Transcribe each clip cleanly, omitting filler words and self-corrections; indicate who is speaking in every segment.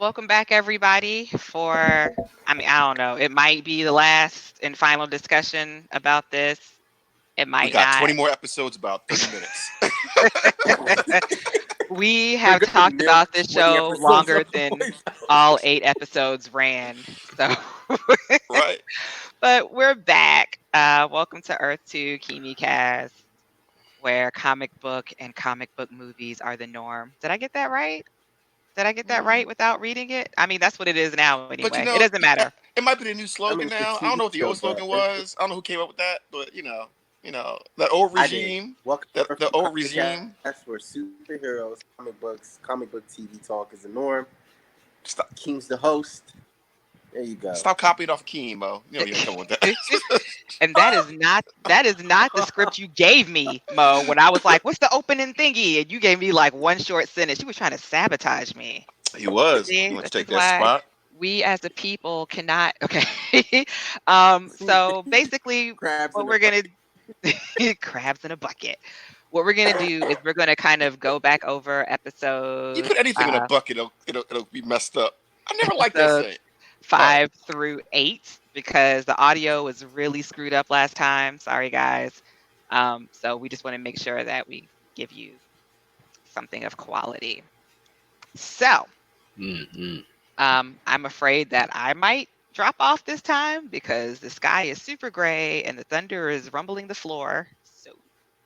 Speaker 1: Welcome back, everybody. I don't know, it might be the last and final discussion about this. It
Speaker 2: We
Speaker 1: might
Speaker 2: got
Speaker 1: not.
Speaker 2: 20 more episodes, about 30 minutes.
Speaker 1: We
Speaker 3: We're
Speaker 1: have
Speaker 3: gonna
Speaker 1: talked
Speaker 3: milk
Speaker 1: about this
Speaker 3: 20
Speaker 1: show
Speaker 3: episodes
Speaker 1: longer
Speaker 3: up to
Speaker 1: than
Speaker 3: 40
Speaker 1: all 8 episodes ran. So,
Speaker 2: Right.
Speaker 1: but we're back. Welcome to Earth 2 Kimi Cast, where comic book and comic book movies are the norm. Did I get that right? Did I get that right without reading it? I mean, that's what it is now
Speaker 2: But
Speaker 1: anyway. It doesn't matter.
Speaker 2: it might be the new
Speaker 3: I
Speaker 2: slogan
Speaker 3: mean, it's a
Speaker 2: now. I don't
Speaker 3: TV
Speaker 2: know what the
Speaker 3: show,
Speaker 2: old slogan
Speaker 3: but
Speaker 2: was. I don't know who came up with that, but that old
Speaker 3: I did.
Speaker 2: regime,
Speaker 3: Welcome
Speaker 2: that
Speaker 3: to
Speaker 2: the old
Speaker 3: Comic
Speaker 2: regime.
Speaker 3: Cast, where superheroes, comic book TV talk is the norm.
Speaker 2: Stop,
Speaker 3: King's the host. There you go.
Speaker 2: stop copying off Keem, Mo. You don't come with that.
Speaker 1: And that is not the script you gave me, Mo, when I was like, "What's the opening thingy?" And you gave me like one short sentence. You were trying to sabotage me.
Speaker 2: He was. You
Speaker 1: See,
Speaker 2: want to
Speaker 1: this
Speaker 2: take
Speaker 1: is
Speaker 2: that
Speaker 1: why
Speaker 2: spot?
Speaker 1: we as a people cannot. Okay. So basically,
Speaker 3: Crabs
Speaker 1: what
Speaker 3: in a
Speaker 1: we're gonna
Speaker 3: bucket.
Speaker 1: crabs in a bucket. What we're gonna do is we're gonna kind of go back over
Speaker 2: You
Speaker 1: episodes
Speaker 2: put anything in a bucket, it'll be messed up. I never like that
Speaker 1: episodes
Speaker 2: saying. All right.
Speaker 1: 5 through 8 because the audio was really screwed up last time. Sorry, guys. So we just want to make sure that we give you something of quality. So
Speaker 4: Mm-hmm.
Speaker 1: I'm afraid that I might drop off this time because the sky is super gray and the thunder is rumbling the floor. So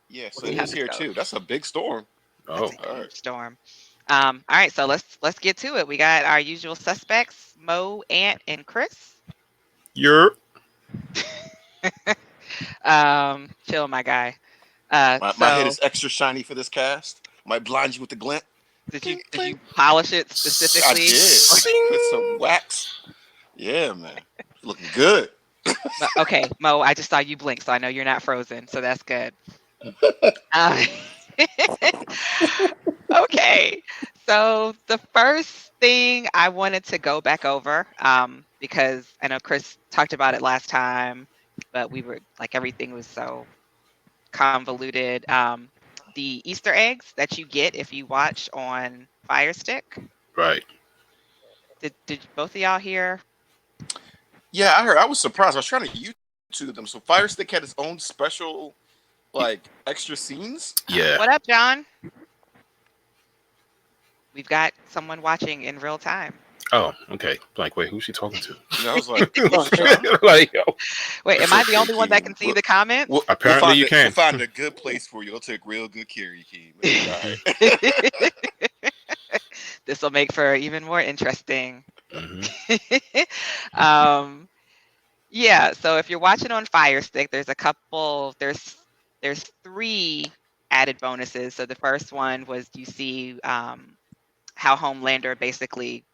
Speaker 2: Yeah,
Speaker 1: we'll
Speaker 2: so
Speaker 1: see
Speaker 2: it
Speaker 1: how
Speaker 2: is
Speaker 1: this
Speaker 2: here
Speaker 1: goes.
Speaker 2: too. That's a big storm.
Speaker 1: That's
Speaker 4: Oh,
Speaker 1: a
Speaker 2: All right.
Speaker 1: huge storm. All right, so let's get to it. We got our usual suspects: Mo, Ant, and Chris.
Speaker 4: you're
Speaker 1: Chill, my guy.
Speaker 2: My head
Speaker 1: So
Speaker 2: is extra shiny for this cast. Might blind you with the glint.
Speaker 1: did you
Speaker 2: Clink,
Speaker 1: did
Speaker 2: clink.
Speaker 1: you polish it
Speaker 2: I
Speaker 1: specifically?
Speaker 2: did. Put some
Speaker 4: sing.
Speaker 2: wax. Yeah, man. Looking good.
Speaker 1: Okay, Mo, I just saw you blink, so I know you're not frozen, so that's good. Uh, okay, so the first thing I wanted to go back over, because I know Chris talked about it last time, but we were like everything was so convoluted. The Easter eggs that you get if you watch on Fire Stick.
Speaker 4: Right.
Speaker 1: Did both of y'all hear?
Speaker 2: Yeah, I heard. I was surprised. I was trying to YouTube them. So Fire Stick had its own special, like, extra scenes.
Speaker 4: Yeah.
Speaker 1: What up, John? We've got someone watching in real time.
Speaker 4: Oh, okay. Like, wait, who's she talking to?
Speaker 2: You know, I was like,
Speaker 3: Oh,
Speaker 2: who's John?
Speaker 4: Like, yo,
Speaker 1: Wait,
Speaker 2: It's
Speaker 1: am I the
Speaker 2: okay,
Speaker 1: only one that
Speaker 2: Keem.
Speaker 1: can see the comments?
Speaker 4: apparently you
Speaker 2: We'll
Speaker 4: can.
Speaker 2: find a good place for you. They'll take real good care of you, Keem. It'll be all right.
Speaker 1: This will make for even more interesting.
Speaker 4: Hmm.
Speaker 1: um, yeah, so if you're watching on Fire Stick, there's three added bonuses. So the first one was you see how Homelander basically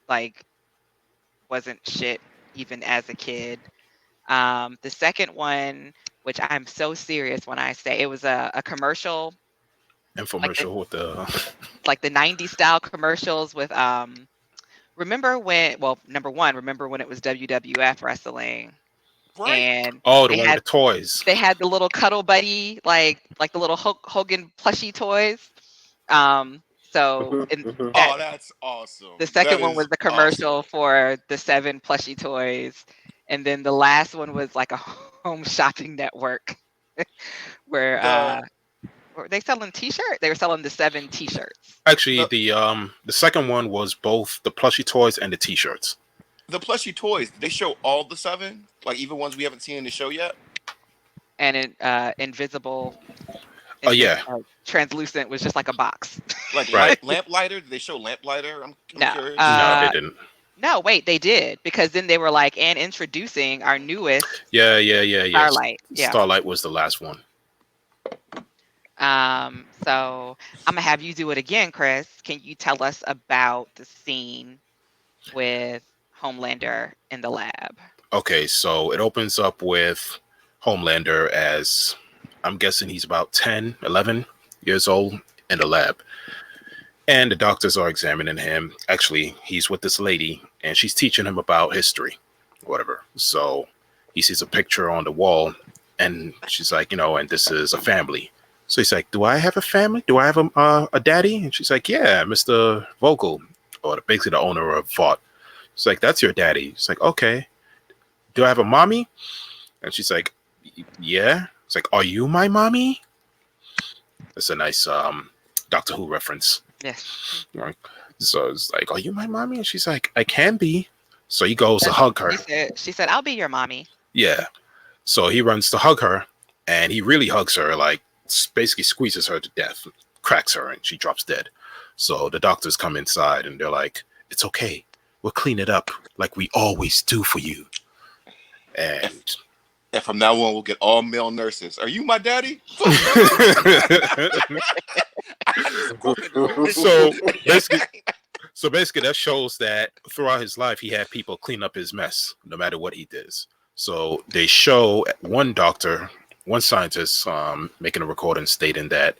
Speaker 1: like wasn't shit even as a kid. The second one, which I'm so serious when I say it was a commercial, like the
Speaker 4: Infomercial with the.
Speaker 1: like the 90s style commercials with remember when well number one, remember when it was WWF wrestling
Speaker 2: Right.
Speaker 1: and
Speaker 4: Oh, the
Speaker 1: they
Speaker 4: one with
Speaker 1: had
Speaker 4: the toys.
Speaker 1: they had the little cuddle buddy like the little Hogan plushie toys. So
Speaker 3: mhm,
Speaker 1: in
Speaker 3: mhm.
Speaker 1: that
Speaker 2: Oh, that's
Speaker 1: the
Speaker 2: awesome.
Speaker 1: second
Speaker 2: That
Speaker 1: one was
Speaker 2: is
Speaker 1: the
Speaker 2: awesome.
Speaker 1: commercial for the 7 plushie toys, and then the last one was like a home shopping network where
Speaker 2: The
Speaker 1: were they selling t-shirt? They were selling the 7 t-shirts.
Speaker 4: Actually,
Speaker 2: the
Speaker 4: the second one was both the plushie toys and the T-shirts.
Speaker 2: the plushy toys. Did they show all the seven? Like even ones we haven't seen in the show yet?
Speaker 1: And invisible
Speaker 4: Oh yeah,
Speaker 1: translucent was just like a box.
Speaker 2: Like
Speaker 4: right.
Speaker 2: lamplighter? Did they show lamplighter? I'm
Speaker 1: No.
Speaker 2: curious.
Speaker 4: No, they didn't.
Speaker 1: No, wait, they did because then they were like, and introducing our newest
Speaker 4: Yeah.
Speaker 1: Starlight. Yeah.
Speaker 4: Starlight was the last one.
Speaker 1: So I'm gonna have you do it again, Chris. Can you tell us about the scene with Homelander in the lab?
Speaker 4: Okay, so it opens up with Homelander as I'm guessing he's about 10, 11 years old in the lab. And the doctors are examining him. Actually, he's with this lady and she's teaching him about history, whatever. So he sees a picture on the wall and she's like, and this is a family. So he's like, do I have a family? Do I have a daddy? And she's like, yeah, Mr. Vogel. or basically the owner of Vought. She's like, "That's your daddy." She's like, "Okay. Do I have a mommy?" And she's like, "Yeah." It's like, "Are you my mommy?" That's a nice Doctor Who reference.
Speaker 1: Yes.
Speaker 4: Right? So it's like, "Are you my mommy?" And she's like, "I can be." So he goes to hug her.
Speaker 1: She said, "I'll be your mommy."
Speaker 4: Yeah. So he runs to hug her, and he really hugs her, like basically squeezes her to death, cracks her, and she drops dead. So the doctors come inside, and they're like, "It's okay. We'll clean it up like we always do for you." And
Speaker 2: And from now on, we'll get all male nurses. Are you my daddy?
Speaker 4: so basically, that shows that throughout his life, he had people clean up his mess, no matter what he does. So they show one doctor, one scientist, making a recording stating that,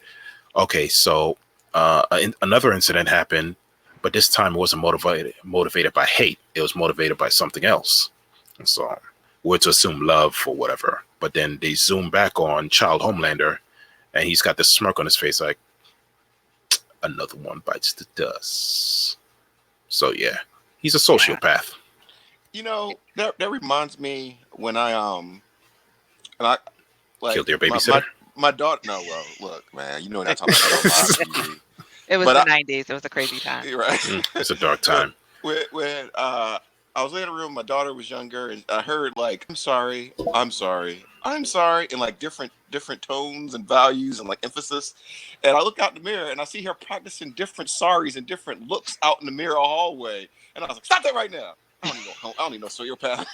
Speaker 4: okay, so another incident happened, but this time it wasn't motivated by hate. It was motivated by something else. And so we're to assume love or whatever. But then they zoom back on Child Homelander, and he's got this smirk on his face, like, another one bites the dust. So yeah, he's a sociopath.
Speaker 2: You know, that reminds me when I like
Speaker 4: Killed your babysitter.
Speaker 2: My daughter. No, well, look, man, you know what I'm talking about. TV.
Speaker 1: It was the 90s. It was a crazy time.
Speaker 2: Right.
Speaker 4: It's a dark time.
Speaker 2: When I was in a room, my daughter was younger, and I heard like, I'm sorry, in like different tones and values and like emphasis. And I look out in the mirror and I see her practicing different sorries and different looks out in the mirror hallway. And I was like, stop that right now. I don't need no sociopath.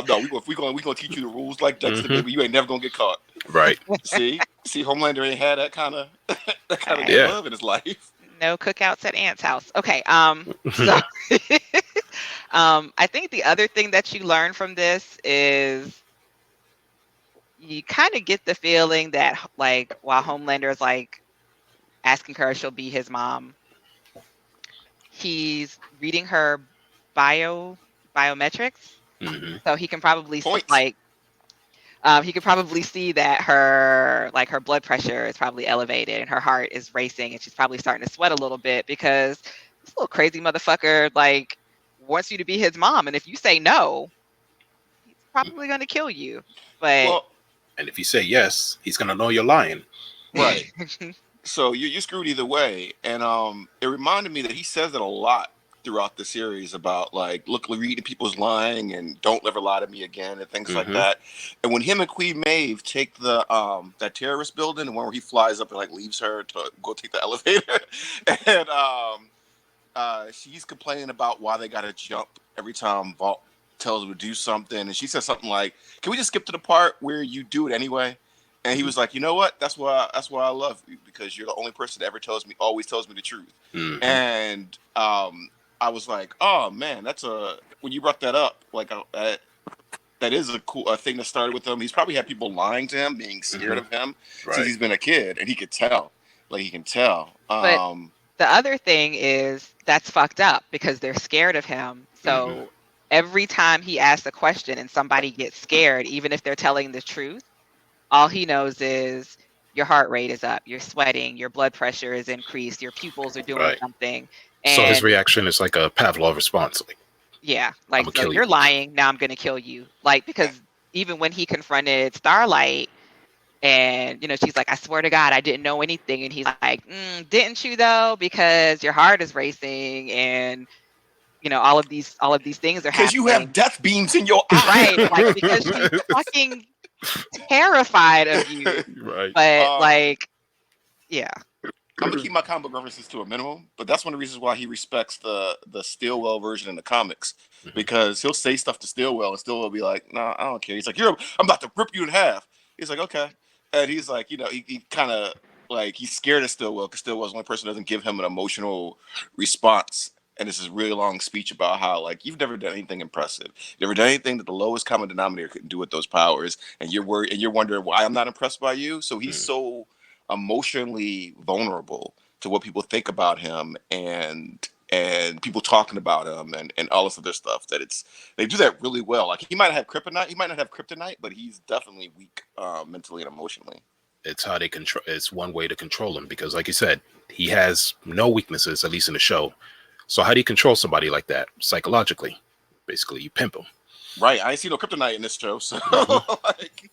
Speaker 2: No, we gonna teach you the rules like Dexter, baby. You ain't never gonna get caught.
Speaker 4: Right.
Speaker 2: See, Homelander ain't had that kind of love in his life.
Speaker 1: No cookouts at Aunt's house. Okay. So I think the other thing that you learn from this is you kind of get the feeling that like while Homelander is like asking her if she'll be his mom, he's reading her biometrics.
Speaker 4: Mm-hmm.
Speaker 1: So he can probably he could probably see that her blood pressure is probably elevated and her heart is racing and she's probably starting to sweat a little bit because this little crazy motherfucker like wants you to be his mom, and if you say no, he's probably going to kill you. But
Speaker 4: and if you say yes, he's going to know you're lying.
Speaker 2: Right. So you're screwed either way. And it reminded me that he says it a lot throughout the series about like, look, reading people's lying and don't ever lie to me again and things like that. And when him and Queen Maeve take the that terrorist building, the one where he flies up and like leaves her to go take the elevator, and she's complaining about why they gotta jump every time Vought tells her to do something, and she says something like, "Can we just skip to the part where you do it anyway?" And he was like, "You know what? That's why I love you, because you're the only person that always tells me the truth."
Speaker 4: Mm-hmm.
Speaker 2: And I was like, "Oh man, when you brought that up, like that is a cool thing that started with him. He's probably had people lying to him, being scared of him since he's been a kid, and he could tell. Like he can tell."
Speaker 1: But the other thing is that's fucked up because they're scared of him. So every time he asks a question and somebody gets scared, even if they're telling the truth, all he knows is your heart rate is up, you're sweating, your blood pressure is increased, your pupils are doing something. And
Speaker 4: so his reaction is like a Pavlov response. Like,
Speaker 1: so you're lying, now I'm going to kill you. Like, because even when he confronted Starlight and, she's like, I swear to God, I didn't know anything. And he's like, didn't you though? Because your heart is racing and, all of these things are happening.
Speaker 2: Because you have death beams in your eyes.
Speaker 1: Right. Like, because she's fucking terrified of you.
Speaker 4: Right.
Speaker 1: But yeah.
Speaker 2: I'm gonna keep my comic book references to a minimum, but that's one of the reasons why he respects the Stillwell version in the comics, because he'll say stuff to Stillwell and Stillwell will be like, "Nah, I don't care." He's like, I'm about to rip you in half." He's like, "Okay," and he's like, he kind of like he's scared of Stillwell because Stillwell's the only person who doesn't give him an emotional response. And this is a really long speech about how like you've never done anything impressive, you've never done anything that the lowest common denominator couldn't do with those powers, and you're worried and you're wondering why I'm not impressed by you. So he's so emotionally vulnerable to what people think about him and people talking about him and all this other stuff that they do that really well. Like he might not have kryptonite, but he's definitely weak mentally and emotionally.
Speaker 4: It's how they control. It's one way to control him because, like you said, he has no weaknesses, at least in the show. So how do you control somebody like that psychologically? Basically, you pimp him.
Speaker 2: Right. I ain't seen no kryptonite in this show, so like,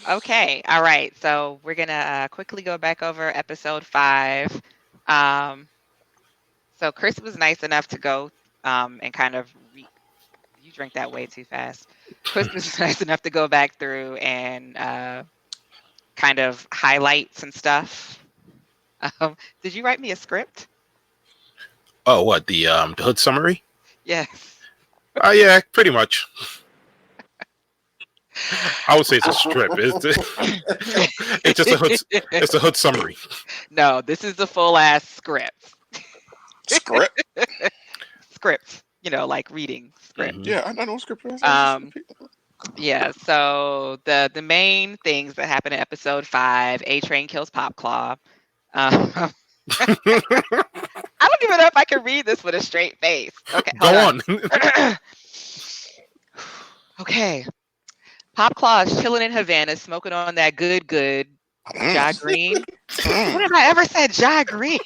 Speaker 1: Okay. All right. So we're gonna quickly go back over episode 5. So Chris was nice enough to go and kind of you drank that way too fast. Chris was nice enough to go back through and kind of highlight some stuff. Did you write me a script?
Speaker 4: Oh, what the hood summary?
Speaker 1: Yes.
Speaker 4: Oh yeah, pretty much. I would say it's a strip. It's just a hood. It's a hood summary.
Speaker 1: No, this is the full ass script.
Speaker 2: script.
Speaker 1: Script. You know, like reading script.
Speaker 4: Mhm.
Speaker 2: Yeah, I know script.
Speaker 1: Yeah, so the main things that happen in episode 5, A-Train kills Popclaw. I don't even know if I can read this with a straight face. Okay,
Speaker 4: Go
Speaker 1: hold
Speaker 4: on.
Speaker 1: Okay. Popclaw is chilling in Havana, smoking on that good Jai Green. When have I ever said Jai Green?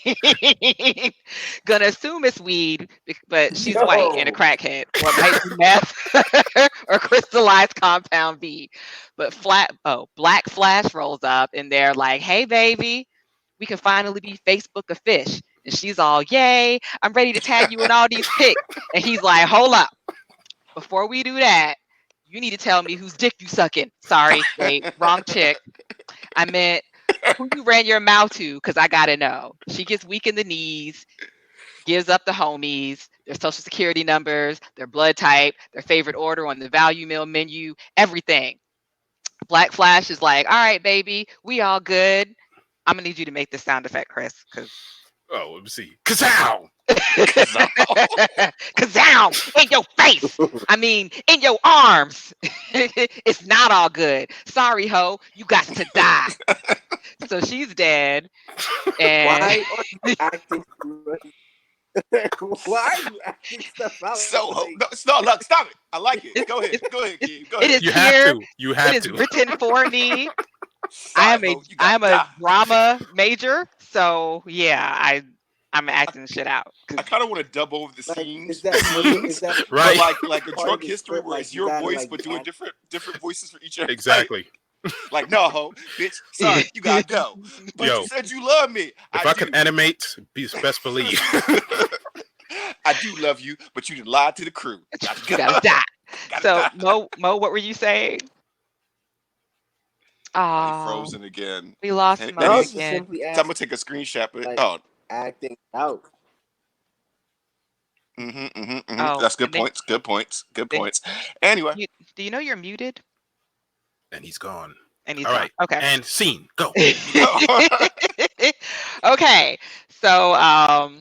Speaker 1: Gonna assume it's weed, but she's white and a crackhead, or might be meth or crystallized compound V. But Black Flash rolls up and they're like, "Hey, baby, we can finally be Facebook a fish." And she's all, "Yay! I'm ready to tag you in all these pics." And he's like, "Hold up, before we do that, you need to tell me whose dick you sucking." Sorry, wait, wrong chick. I meant who you ran your mouth to, because I gotta know. She gets weak in the knees, gives up the homies, their social security numbers, their blood type, their favorite order on the value meal menu, everything. Black Flash is like, "All right, baby, we all good." I'm gonna need you to make this sound effect, Chris, because
Speaker 4: Oh, let me see. Kazow!
Speaker 1: Kazow in your face. I mean, in your arms. It's not all good. Sorry, ho, you got to die. So she's dead. And
Speaker 3: Why are you acting? Why are you acting stuff out?
Speaker 2: So
Speaker 3: Like,
Speaker 2: look, stop it. I like it. Go ahead, Keem. Go
Speaker 1: it
Speaker 2: ahead.
Speaker 1: is
Speaker 4: You
Speaker 1: here.
Speaker 4: have to. You have
Speaker 1: It is
Speaker 4: to.
Speaker 1: written for me.
Speaker 2: Sorry, Ho, you
Speaker 1: I'm
Speaker 2: gotta
Speaker 1: a
Speaker 2: die.
Speaker 1: drama major, so yeah, I'm acting shit out.
Speaker 2: I kind of want to dub over the
Speaker 3: like,
Speaker 2: scenes,
Speaker 3: is that
Speaker 4: Right.
Speaker 2: but like a
Speaker 3: part
Speaker 2: drunk
Speaker 3: of the
Speaker 2: history
Speaker 3: script,
Speaker 2: where
Speaker 3: like,
Speaker 2: it's
Speaker 3: you
Speaker 2: your
Speaker 3: gotta,
Speaker 2: voice
Speaker 3: like,
Speaker 2: but doing
Speaker 3: act-
Speaker 2: different voices for each other.
Speaker 4: Exactly.
Speaker 2: Like no, ho, bitch. Sorry, you gotta go. But
Speaker 4: Yo.
Speaker 2: you said you love me.
Speaker 4: If I
Speaker 2: do.
Speaker 4: could animate, best believe.
Speaker 2: I do love you, but you lied to the crew.
Speaker 1: You gotta die.
Speaker 2: Gotta
Speaker 1: So
Speaker 2: die.
Speaker 1: Mo, what were you saying?
Speaker 2: He
Speaker 1: Oh,
Speaker 2: frozen again.
Speaker 1: we lost
Speaker 2: And
Speaker 1: Mo
Speaker 3: I
Speaker 2: he's-
Speaker 3: was just
Speaker 1: again.
Speaker 3: simply
Speaker 2: I'm gonna
Speaker 3: asking,
Speaker 2: take a screenshot. But
Speaker 3: like, acting out.
Speaker 1: Oh,
Speaker 2: That's good
Speaker 1: and then
Speaker 2: points. Good points. Good
Speaker 1: then
Speaker 2: points. Anyway,
Speaker 1: do you know you're muted?
Speaker 4: And he's gone.
Speaker 1: And he's
Speaker 4: All
Speaker 1: gone.
Speaker 4: right.
Speaker 1: Okay.
Speaker 4: And scene. Go.
Speaker 1: Okay. So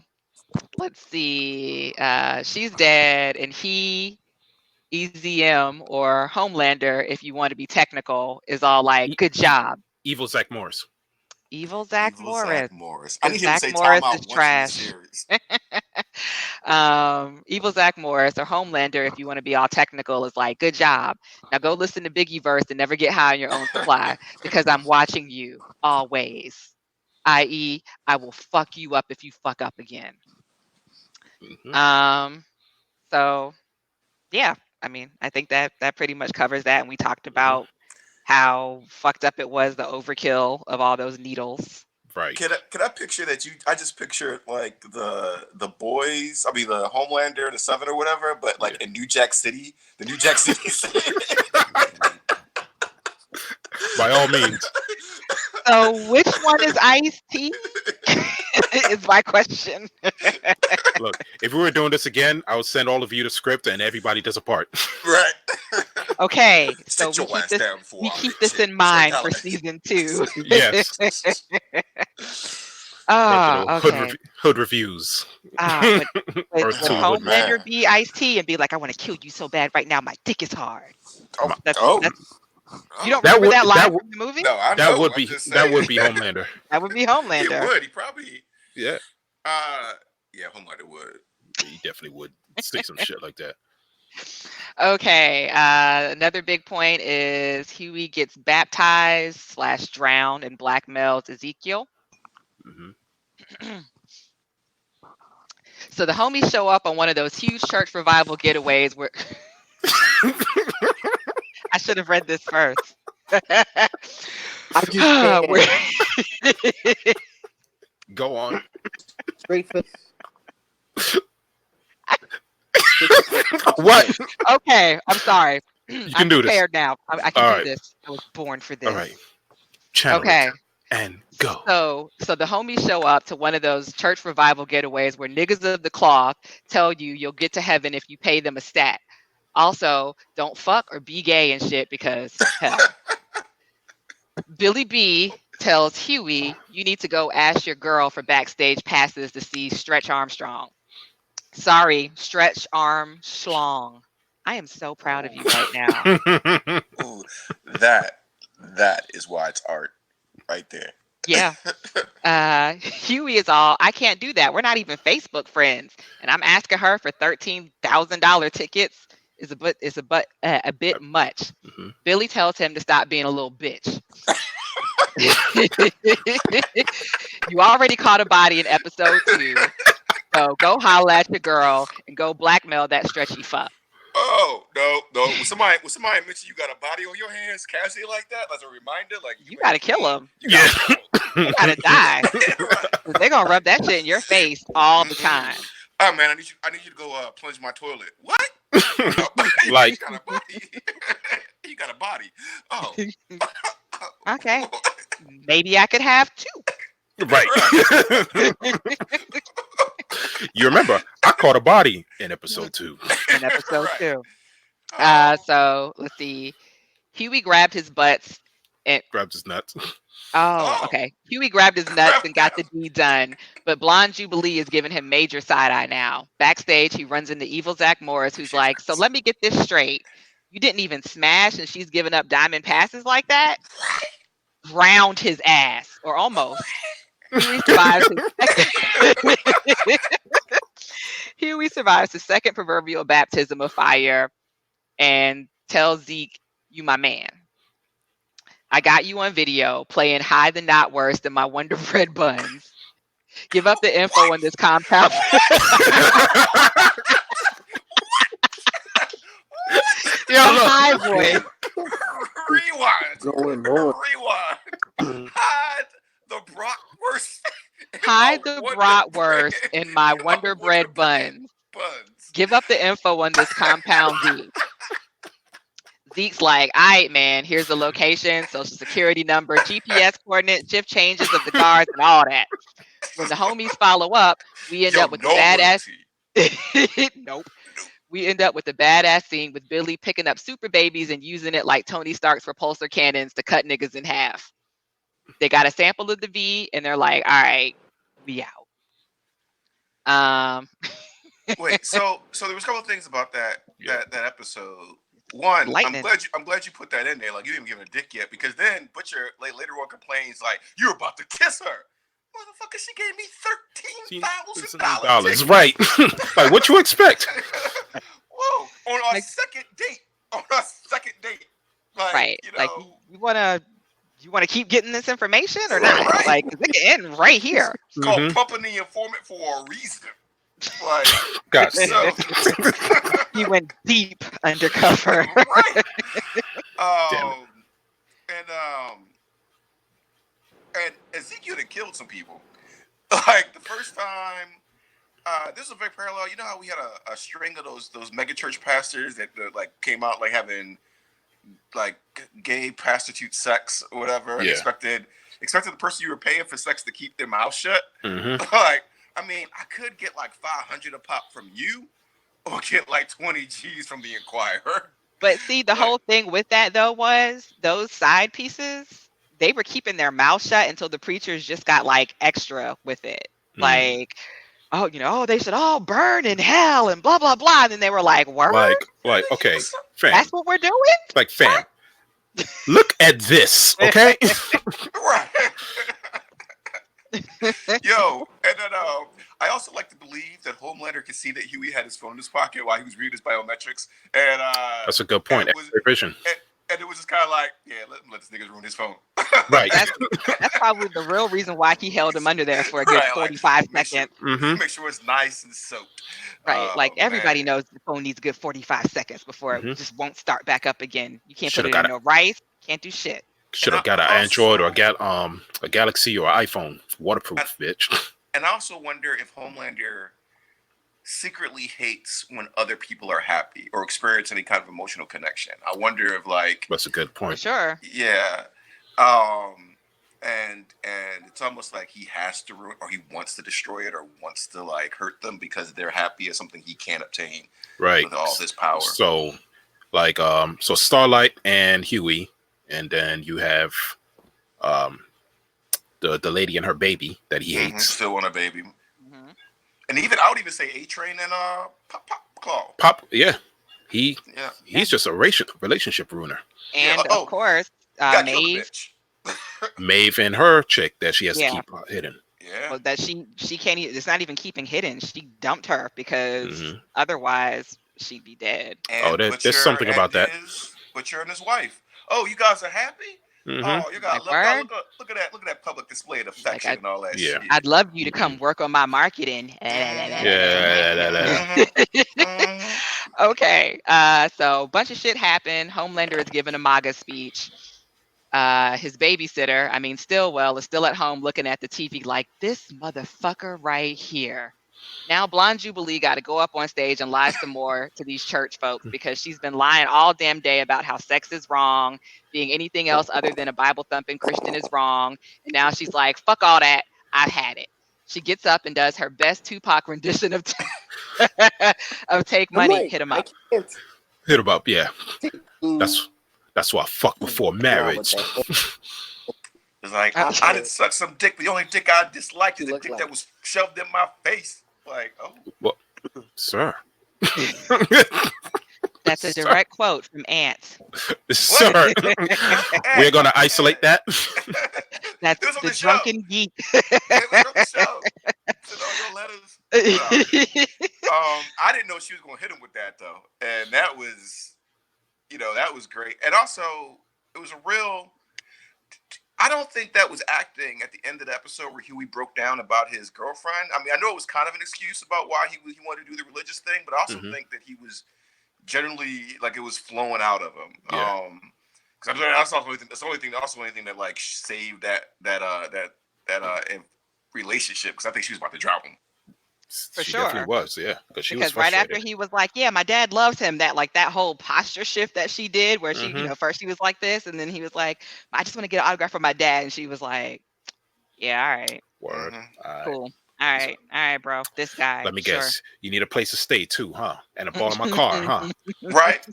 Speaker 1: let's see. She's dead, and he, EZM or Homelander, if you want to be technical, is all like, "Good job."
Speaker 4: Evil Zach Morris.
Speaker 1: Evil Zach
Speaker 2: Evil
Speaker 1: Morris.
Speaker 2: Zach Morris. I need him
Speaker 1: Zach
Speaker 2: to say
Speaker 1: Morris
Speaker 2: time
Speaker 1: is
Speaker 2: out once in the
Speaker 1: trash.
Speaker 2: series.
Speaker 1: Evil Zach Morris or Homelander, if you want to be all technical, is like, "Good job. Now go listen to Biggie verse and never get high on your own supply because I'm watching you always. I.e., I will fuck you up if you fuck up again."
Speaker 4: Mhm.
Speaker 1: So yeah, I mean, I think that pretty much covers that. And we talked about how fucked up it was, the overkill of all those needles.
Speaker 4: Right.
Speaker 2: Could I picture that I just picture like the boys, I mean the Homelander, the Seven or whatever, but like in New Jack City, the New Jack City.
Speaker 4: By all means.
Speaker 1: So which one is Ice-T? Is my question.
Speaker 4: Look, if we were doing this again, I would send all of you the script and everybody does a part.
Speaker 2: Right.
Speaker 1: Okay, so
Speaker 2: Sit your ass down before
Speaker 1: we
Speaker 2: I
Speaker 1: keep
Speaker 2: make
Speaker 1: this
Speaker 2: shit.
Speaker 1: in mind
Speaker 2: Straight
Speaker 1: for
Speaker 2: out.
Speaker 1: season 2.
Speaker 4: Yes.
Speaker 1: Okay.
Speaker 4: Hood reviews.
Speaker 1: Would
Speaker 4: Or two hood
Speaker 1: Homelander
Speaker 2: man.
Speaker 1: be Ice-T and be like, "I want to kill you so bad right now, my dick is hard"?
Speaker 2: Oh,
Speaker 1: That's,
Speaker 2: oh.
Speaker 1: you don't
Speaker 4: That
Speaker 1: remember
Speaker 4: would-
Speaker 1: that line
Speaker 4: that
Speaker 1: from
Speaker 4: would-
Speaker 1: the movie?
Speaker 2: No, I know.
Speaker 4: That would
Speaker 2: I'm
Speaker 4: be
Speaker 2: just
Speaker 4: that
Speaker 2: saying.
Speaker 4: would be Homelander.
Speaker 1: That would be
Speaker 2: He
Speaker 1: Homelander.
Speaker 2: would. He probably.
Speaker 4: Yeah.
Speaker 2: Yeah, Homelander would.
Speaker 4: He definitely would say some shit like that.
Speaker 1: Okay. Another big point is Huey gets baptized / drowned and blackmails Ezekiel.
Speaker 4: Mhm.
Speaker 1: So the homies show up on one of those huge church revival getaways where I should have read this first.
Speaker 3: I just can't.
Speaker 1: Where-
Speaker 4: Go on.
Speaker 3: Straight face.
Speaker 4: What?
Speaker 1: Okay, I'm sorry.
Speaker 4: You
Speaker 1: I'm
Speaker 4: can do this.
Speaker 1: prepared now. I can
Speaker 4: All
Speaker 1: do
Speaker 4: right.
Speaker 1: this. I was born for this.
Speaker 4: All right. Channel
Speaker 1: Okay.
Speaker 4: it and go.
Speaker 1: So the homies show up to one of those church revival getaways where niggas of the cloth tell you you'll get to heaven if you pay them a stat. Also, don't fuck or be gay and shit because hell. Billy B tells Huey you need to go ask your girl for backstage passes to see Stretch Armstrong. Sorry, Stretch Armstrong. I am so proud of you right now.
Speaker 2: Ooh, that is why it's art, right there.
Speaker 1: Yeah. Huey is all, I can't do that. We're not even Facebook friends. And I'm asking her for $13,000 tickets is a bit much.
Speaker 4: Mhm.
Speaker 1: Billy tells him to stop being a little bitch. You already caught a body in episode 2. So go holla at your girl and go blackmail that stretchy fuck.
Speaker 2: Oh no! When somebody mention you got a body on your hands, casually like that, as a reminder, like
Speaker 1: You gotta kill them.
Speaker 4: Yeah.
Speaker 1: They gotta die.
Speaker 2: Right.
Speaker 1: They're gonna rub that shit in your face all the time.
Speaker 2: Oh man, I need you to go plunge my toilet. What?
Speaker 4: Like-
Speaker 2: you got a body. You got a body. Oh.
Speaker 1: Okay. Maybe I could have 2.
Speaker 4: Right. You remember, I caught a body in episode 2.
Speaker 1: In episode
Speaker 2: Right.
Speaker 1: 2.
Speaker 2: Oh.
Speaker 1: So let's see. Huey grabbed his butts.
Speaker 4: Grabs his nuts.
Speaker 1: Oh, okay. Huey grabbed his nuts and got the deed done, but Blonde Jubilee is giving him major side eye now. Backstage, he runs into evil Zach Morris, who's like, "So let me get this straight. You didn't even smash, and she's giving up diamond passes like that?" Drowned his ass, or almost. Huey survives Huey survives his second proverbial baptism of fire and tells Zeke, "You my man. I got you on video playing hide the not worse than my Wonder Bread buns. Give up the info on this compound."
Speaker 4: Yeah,
Speaker 1: The
Speaker 4: look.
Speaker 1: high voice.
Speaker 2: Rewind.
Speaker 3: Going on.
Speaker 2: Rewind. Hide the bratwurst. in
Speaker 1: Hide
Speaker 2: my
Speaker 1: the
Speaker 2: Wonder
Speaker 1: bratwurst
Speaker 2: Bread-
Speaker 1: in my
Speaker 2: my
Speaker 1: Wonder Bread buns.
Speaker 2: buns.
Speaker 1: Give up the info on this compound, Zeke. Zeke's like, "All right, man, here's the location, social security number, GPS coordinates, shift changes of the guards, and all that." When the homies follow up, we end
Speaker 2: Yo,
Speaker 1: up with the
Speaker 2: no
Speaker 1: badass.
Speaker 2: loyalty.
Speaker 1: Nope. We end up with the badass scene with Billy picking up super babies and using it like Tony Stark's repulsor cannons to cut niggas in half. They got a sample of the V, and they're like, "All right, we out."
Speaker 2: Wait, so there was a couple of things about that
Speaker 4: Yeah.
Speaker 2: that episode. One,
Speaker 1: Lightning.
Speaker 2: I'm glad you put that in there. Like you didn't give him a dick yet, because then Butcher later on complains like you're about to kiss her. Motherfucker, she gave me $13,000.
Speaker 4: Right. Like, what you expect?
Speaker 2: Whoa! On our
Speaker 1: Like-
Speaker 2: second date. On our second date. Like,
Speaker 1: Right.
Speaker 2: You
Speaker 1: Like,
Speaker 2: know,
Speaker 1: you wanna keep getting this information or not?
Speaker 2: Right.
Speaker 1: Like, 'cause it can end right here.
Speaker 2: it's called
Speaker 4: Mhm.
Speaker 2: pumping the informant for a reason. Like,
Speaker 4: God.
Speaker 2: so,
Speaker 1: He went deep undercover.
Speaker 2: right.
Speaker 4: Damn
Speaker 2: And Ezekiel had killed some people. Like the first time, this is a very parallel. You know how we had a string of those mega church pastors that like came out like having like gay prostitute sex or whatever, and
Speaker 4: Yeah.
Speaker 2: expected the person you were paying for sex to keep their mouth shut.
Speaker 4: Mhm.
Speaker 2: Like, I mean, I could get like 500 a pop from you, or get like 20 G's from the Inquirer.
Speaker 1: But see, the whole thing with that though was those side pieces, they were keeping their mouth shut until the preachers just got like extra with it.
Speaker 4: Mm.
Speaker 1: Like, oh, they should all burn in hell and blah blah blah. And then they were like, "Word?
Speaker 4: Like, okay, fam.
Speaker 1: That's what we're doing?"
Speaker 4: Like, fam. Look at this, okay?
Speaker 2: Right. Yo, and then I also like to believe that Homelander could see that Huey had his phone in his pocket while he was reading his biometrics, and
Speaker 4: That's a good point.
Speaker 2: and it was
Speaker 4: X-ray vision.
Speaker 2: and it was just kind of like, yeah, let this nigga ruin his phone.
Speaker 4: Right.
Speaker 1: That's probably the real reason why he held him under there for a good
Speaker 2: Right, like,
Speaker 1: 45
Speaker 2: make sure-
Speaker 1: seconds.
Speaker 4: Mm-hmm.
Speaker 2: Make sure it's nice and soaked.
Speaker 1: Right. Like everybody
Speaker 2: Man.
Speaker 1: knows the phone needs a good 45 seconds before
Speaker 4: Mhm.
Speaker 1: it just won't start back up again. You can't
Speaker 4: Shoulda
Speaker 1: put it in
Speaker 4: got
Speaker 1: no rice. Can't do shit.
Speaker 4: Should have
Speaker 2: And
Speaker 4: got an
Speaker 2: I
Speaker 4: Android or
Speaker 2: also-
Speaker 4: a Galaxy or iPhone. Waterproof, bitch.
Speaker 2: And I also wonder if Homelander secretly hates when other people are happy or experience any kind of emotional connection. I wonder if, like,
Speaker 4: That's a good
Speaker 1: For
Speaker 4: point.
Speaker 1: sure.
Speaker 2: yeah, and it's almost like he has to ruin, or he wants to destroy it, or wants to like hurt them because they're happy is something he can't obtain
Speaker 4: Right.
Speaker 2: with all this power.
Speaker 4: So, like, so Starlight and Huey, and then you have the lady and her baby that he
Speaker 2: Mhm,
Speaker 4: hates.
Speaker 2: still want a baby,
Speaker 1: Mhm.
Speaker 2: and even I would even say A-Train and Pop Claw.
Speaker 4: Pop, yeah, he's
Speaker 2: Yeah,
Speaker 4: just a relationship ruiner.
Speaker 1: And
Speaker 2: oh,
Speaker 1: of course,
Speaker 2: got killed a
Speaker 1: Maeve,
Speaker 2: bitch.
Speaker 4: Maeve and her chick that she has
Speaker 1: Yeah.
Speaker 4: to keep hidden.
Speaker 2: Yeah,
Speaker 1: well, that she can't. It's not even keeping hidden. She dumped her because
Speaker 4: Mhm.
Speaker 1: otherwise she'd be dead.
Speaker 2: and
Speaker 4: there's
Speaker 2: Butcher
Speaker 4: something
Speaker 2: and
Speaker 4: about that.
Speaker 2: Butcher and his wife. Oh, you guys are happy?
Speaker 4: Mhm.
Speaker 2: Oh, you got
Speaker 1: Like,
Speaker 2: look at that public display of
Speaker 1: Like,
Speaker 2: affection and all that
Speaker 4: Yeah.
Speaker 2: shit.
Speaker 1: I'd love you to come work on my marketing.
Speaker 4: Yeah.
Speaker 2: Mhm.
Speaker 1: Okay. So bunch of shit happened. Homelander is giving a MAGA speech. His babysitter, I mean Stillwell, is still at home looking at the TV like this motherfucker right here. Now Blonde Jubilee got to go up on stage and lie some more to these church folks because she's been lying all damn day about how sex is wrong, being anything else other than a Bible thumping Christian is wrong. And now she's like, fuck all that. I've had it. She gets up and does her best Tupac rendition of of Take
Speaker 3: I'm
Speaker 1: Money,
Speaker 3: like,
Speaker 1: Hit 'em
Speaker 3: I
Speaker 1: Up.
Speaker 3: can't.
Speaker 4: Hit him up, yeah.
Speaker 3: Mm,
Speaker 4: That's why I fuck before marriage.
Speaker 2: It's like I didn't suck some dick, but the only dick I disliked is
Speaker 3: You
Speaker 2: the
Speaker 3: look
Speaker 2: dick
Speaker 3: like-
Speaker 2: that was shoved in my face. Like, oh,
Speaker 4: Sir.
Speaker 1: That's a direct quote from Ants.
Speaker 4: Sir. We're gonna isolate that.
Speaker 1: That's
Speaker 2: It was on
Speaker 1: the
Speaker 2: the show.
Speaker 1: drunken geek.
Speaker 2: it was on the show. Send all your letters. I didn't know she was gonna hit him with that though, and that was, that was great. And also, it was a real. I don't think that was acting at the end of the episode where Huey broke down about his girlfriend. I mean, I know it was kind of an excuse about why he wanted to do the religious thing, but I also
Speaker 4: Mhm.
Speaker 2: think that he was generally like it was flowing out of him.
Speaker 4: Yeah.
Speaker 2: Because that's also the only thing that like saved that relationship. Because I think she was about to drop him.
Speaker 1: For
Speaker 4: She
Speaker 1: sure.
Speaker 4: definitely was, yeah. Because she was
Speaker 1: Because right
Speaker 4: frustrated.
Speaker 1: after he was like, yeah, my dad loves him, that whole posture shift that she did where she,
Speaker 4: Mhm.
Speaker 1: first he was like this and then he was like, I just want to get an autograph from my dad. And she was like, yeah, all right,
Speaker 4: Word.
Speaker 2: Mhm.
Speaker 4: All right.
Speaker 1: cool. All right, bro. This guy.
Speaker 4: Let me
Speaker 1: sure.
Speaker 4: guess. You need a place to stay too, huh? And a ball in my car, huh?
Speaker 2: Right.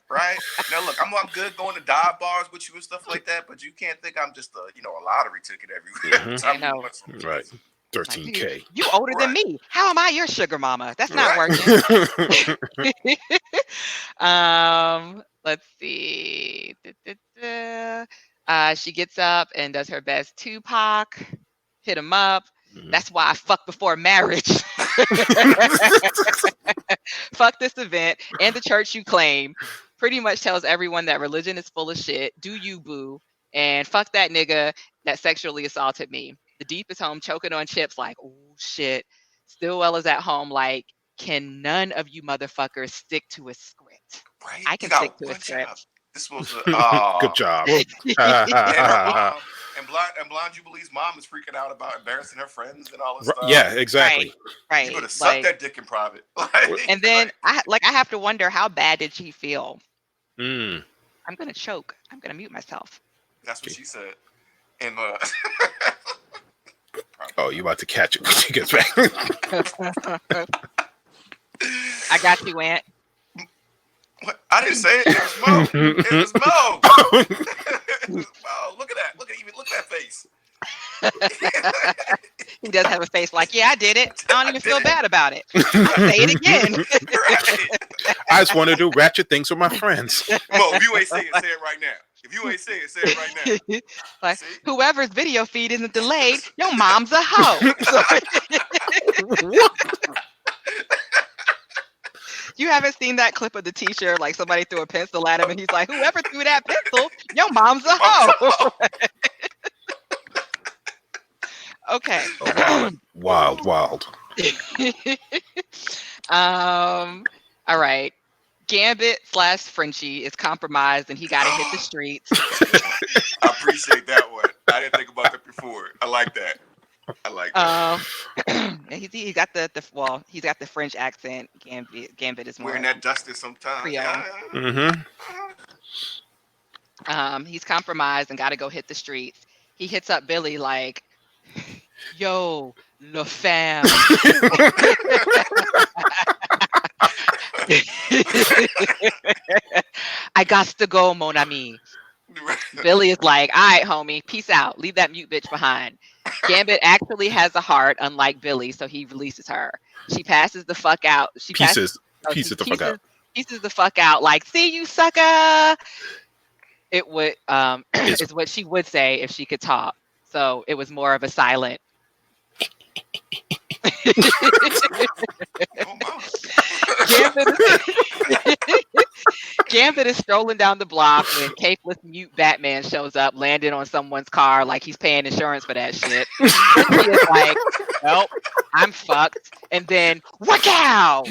Speaker 2: Now look, I'm good going to dive bars with you and stuff like that, but you can't think I'm just a lottery ticket every
Speaker 4: Mhm.
Speaker 2: time
Speaker 1: I know.
Speaker 2: you want some
Speaker 4: Right.
Speaker 2: Jesus.
Speaker 4: 13K.
Speaker 1: You older than
Speaker 2: Right.
Speaker 1: me. How am I your sugar mama? That's not
Speaker 2: Right.
Speaker 1: working. Let's see. She gets up and does her best Tupac, hit him up.
Speaker 4: Mhm.
Speaker 1: That's why I fuck before marriage. Fuck this event and the church you claim. Pretty much tells everyone that religion is full of shit. Do you, boo? And fuck that nigga that sexually assaulted me. The Deep is home choking on chips like, oh shit. Stillwell is at home like, can none of you motherfuckers stick to a script?
Speaker 2: Right?
Speaker 1: I
Speaker 2: You
Speaker 1: can
Speaker 2: got
Speaker 1: stick to a
Speaker 2: one
Speaker 1: script.
Speaker 2: job. This was
Speaker 4: Good job.
Speaker 2: And her mom, and Blonde Jubilee's mom is freaking out about embarrassing her friends and all this stuff.
Speaker 4: Yeah, exactly.
Speaker 1: Right.
Speaker 2: You could have sucked that dick in private.
Speaker 1: And then I have to wonder, how bad did she feel?
Speaker 4: Mm.
Speaker 1: I'm gonna choke. I'm gonna mute myself.
Speaker 2: That's what she said. And
Speaker 4: Oh, you about to catch it when she gets back.
Speaker 1: I got you, Aunt.
Speaker 2: what? I didn't say it. It was Mo. It was Mo. It was Mo. Look at that. Look at that face.
Speaker 1: He does have a face like, yeah, I did it. I don't even feel bad about it. I'll say it again.
Speaker 2: Right.
Speaker 4: I just want to do ratchet things with my friends.
Speaker 2: Mo, if you ain't saying it, say it right now. If you ain't say it right now.
Speaker 1: Like,
Speaker 2: See?
Speaker 1: whoever's video feed isn't delayed, your mom's a hoe. You haven't seen that clip of the teacher, like somebody threw a pencil at him and he's like, whoever threw that pencil, your mom's a hoe. Okay.
Speaker 4: Wild.
Speaker 1: All right. Gambit / Frenchie is compromised and he got to hit the streets.
Speaker 2: I appreciate that one. I didn't think about that before. I like that.
Speaker 1: He got he's got the French accent. Gambit is more
Speaker 2: wearing that dusted sometimes.
Speaker 1: Creole.
Speaker 2: Yeah.
Speaker 1: He's compromised and got to go hit the streets. He hits up Billy like, yo, la fam. I got to go, mon ami. Billy is like, all right, homie, peace out. Leave that mute bitch behind. Gambit actually has a heart, unlike Billy, so he releases her. She passes the fuck out. Pieces the fuck out. Like, see you, sucker. It would is what she would say if she could talk. So it was more of a silent. Gambit is strolling down the block when capeless mute Batman shows up, landing on someone's car like he's paying insurance for that shit. He is like, nope, I'm fucked. And then, wow!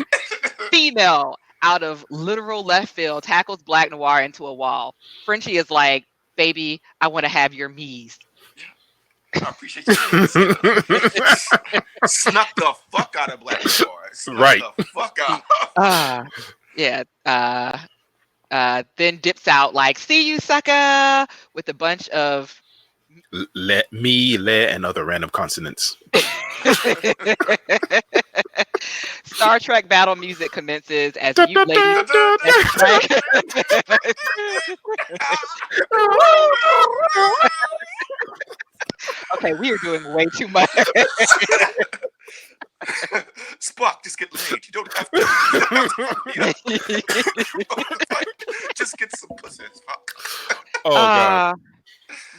Speaker 1: Female out of literal left field tackles Black Noir into a wall. Frenchie is like, baby, I want to have your me's.
Speaker 2: I appreciate you. Snuck the fuck out of Black Noir.
Speaker 4: Right.
Speaker 2: The fuck out.
Speaker 1: Then dips out like, see you, sucker, with a bunch of
Speaker 4: le, and other random consonants.
Speaker 1: Star Trek battle music commences as Mute Lady. Okay, we are doing way too much.
Speaker 2: Spock, just get laid. You don't have to. Just get some pussy, Spock.
Speaker 4: Oh god.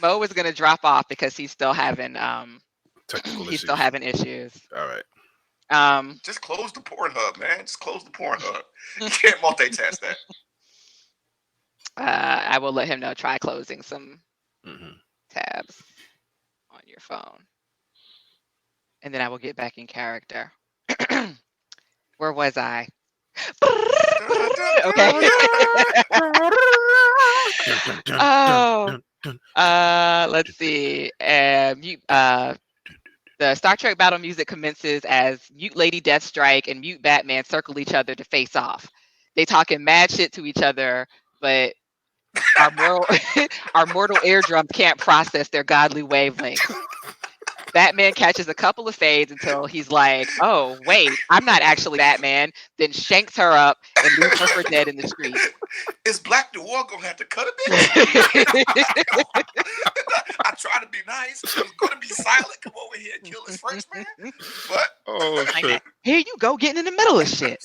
Speaker 1: Mo is gonna drop off because he's still having
Speaker 4: Technical
Speaker 1: issues.
Speaker 4: All right.
Speaker 2: Just close the Pornhub, man. Just close the Pornhub. You can't multitask that.
Speaker 1: I will let him know. Try closing some tabs on your phone. And then I will get back in character. Where was I? Okay. Let's see. The Star Trek battle music commences as Mute Lady Deathstrike and Mute Batman circle each other to face off. They talking mad shit to each other, but our mortal eardrums can't process their godly wavelengths. Batman catches a couple of fades until he's like, oh, wait, I'm not actually Batman, then shanks her up and leaves her for dead in the street.
Speaker 2: Is Black Noir going to have to cut a bit? I try to be nice. I'm going to be silent. Come over here and kill this French man. What?
Speaker 4: Oh, shit.
Speaker 1: Here you go, getting in the middle of shit.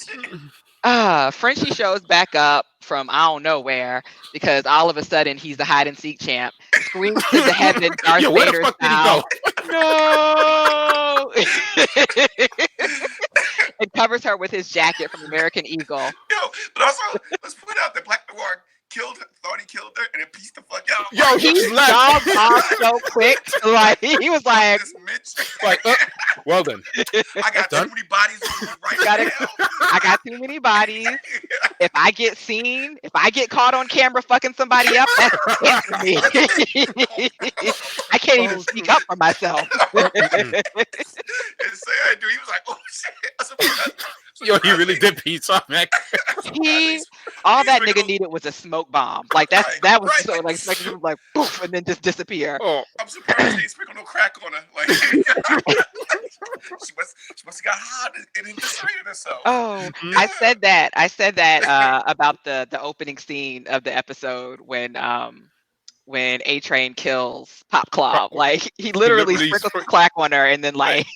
Speaker 1: Frenchie shows back up from I don't know where because all of a sudden he's the hide and seek champ. Screams to the heaven, Darth
Speaker 4: Yo, where the
Speaker 1: Vader
Speaker 4: fuck
Speaker 1: style.
Speaker 4: did he go?
Speaker 1: No! And covers her with his jacket from American Eagle.
Speaker 2: Yo, but also, let's point out that Black Noir thought he killed her, and then pieced the fuck out.
Speaker 4: Yo,
Speaker 1: He
Speaker 4: he's left.
Speaker 1: jogged off so quick. Like he was like,
Speaker 2: This Mitch.
Speaker 4: Like, well then.
Speaker 2: I got
Speaker 4: Done?
Speaker 2: too many bodies on me right
Speaker 1: Got it.
Speaker 2: now.
Speaker 1: I got too many bodies. If I get seen, if I get caught on camera fucking somebody up, that's it for me. I can't even speak up for myself.
Speaker 2: And say, dude, he was like, oh shit. I said,
Speaker 4: Yo, he really did piece off, man.
Speaker 1: All that nigga needed was a smoke bomb. Like that was
Speaker 2: Right.
Speaker 1: so like it was like poof and then just disappear.
Speaker 4: Oh,
Speaker 2: I'm surprised they sprinkle no crack on her. Like, she must have got hot and incarcerated herself.
Speaker 1: Oh, I said that about the opening scene of the episode when A Train kills Pop Clob. Like he literally sprinkles some crack on her and then like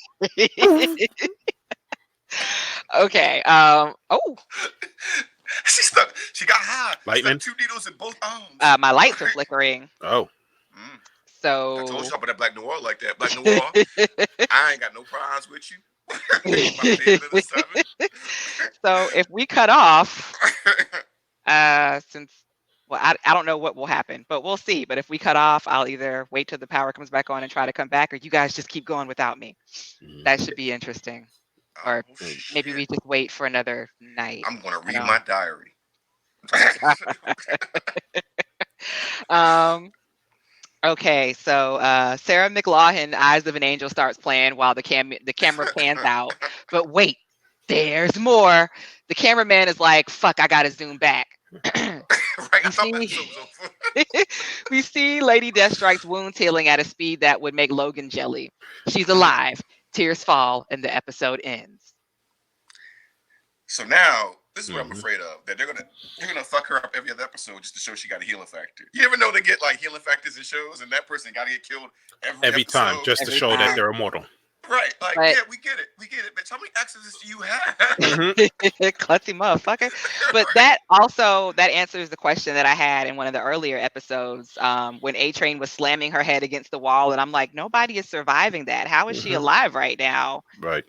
Speaker 1: okay.
Speaker 2: She got high
Speaker 4: Lightning?
Speaker 2: It's like 2 needles in both arms.
Speaker 1: My lights are flickering.
Speaker 4: Oh,
Speaker 2: I
Speaker 1: So
Speaker 2: told you about that Black Noir like that. Black Noir, I ain't got no problems with you. My favorite of the 7.
Speaker 1: so if we cut off, since well, I don't know what will happen, but we'll see. But if we cut off, I'll either wait till the power comes back on and try to come back, or you guys just keep going without me.
Speaker 4: mhm.
Speaker 1: That should be interesting. Or
Speaker 2: Oh,
Speaker 1: maybe we
Speaker 2: shit.
Speaker 1: just wait for another night.
Speaker 2: I'm gonna read
Speaker 1: know.
Speaker 2: my diary.
Speaker 1: Okay, so Sarah McLachlan, "Eyes of an Angel" starts playing while the camera pans out. But wait, there's more. The cameraman is like, "Fuck, I gotta zoom back."
Speaker 2: Right, I thought
Speaker 1: see-
Speaker 2: that was over.
Speaker 1: We see Lady Deathstrike's wounds healing at a speed that would make Logan jelly. She's alive. Tears fall, and the episode ends.
Speaker 2: So now this is what I'm
Speaker 4: Mhm.
Speaker 2: afraid of. That they're gonna fuck her up every other episode just to show she got a healing factor. You ever know they get like healing factors in shows and that person gotta get killed
Speaker 4: Every time,
Speaker 2: episode?
Speaker 4: just to
Speaker 1: Every
Speaker 4: show
Speaker 1: time.
Speaker 4: that they're immortal.
Speaker 2: Right. Like,
Speaker 1: But-
Speaker 2: yeah, we get it. Bitch, how many accidents do you have?
Speaker 4: Mhm.
Speaker 1: Klutzy motherfucker. But that answers the question that I had in one of the earlier episodes, when A-Train was slamming her head against the wall, and I'm like, nobody is surviving that. How is she
Speaker 4: Mhm.
Speaker 1: alive right now?
Speaker 4: Right.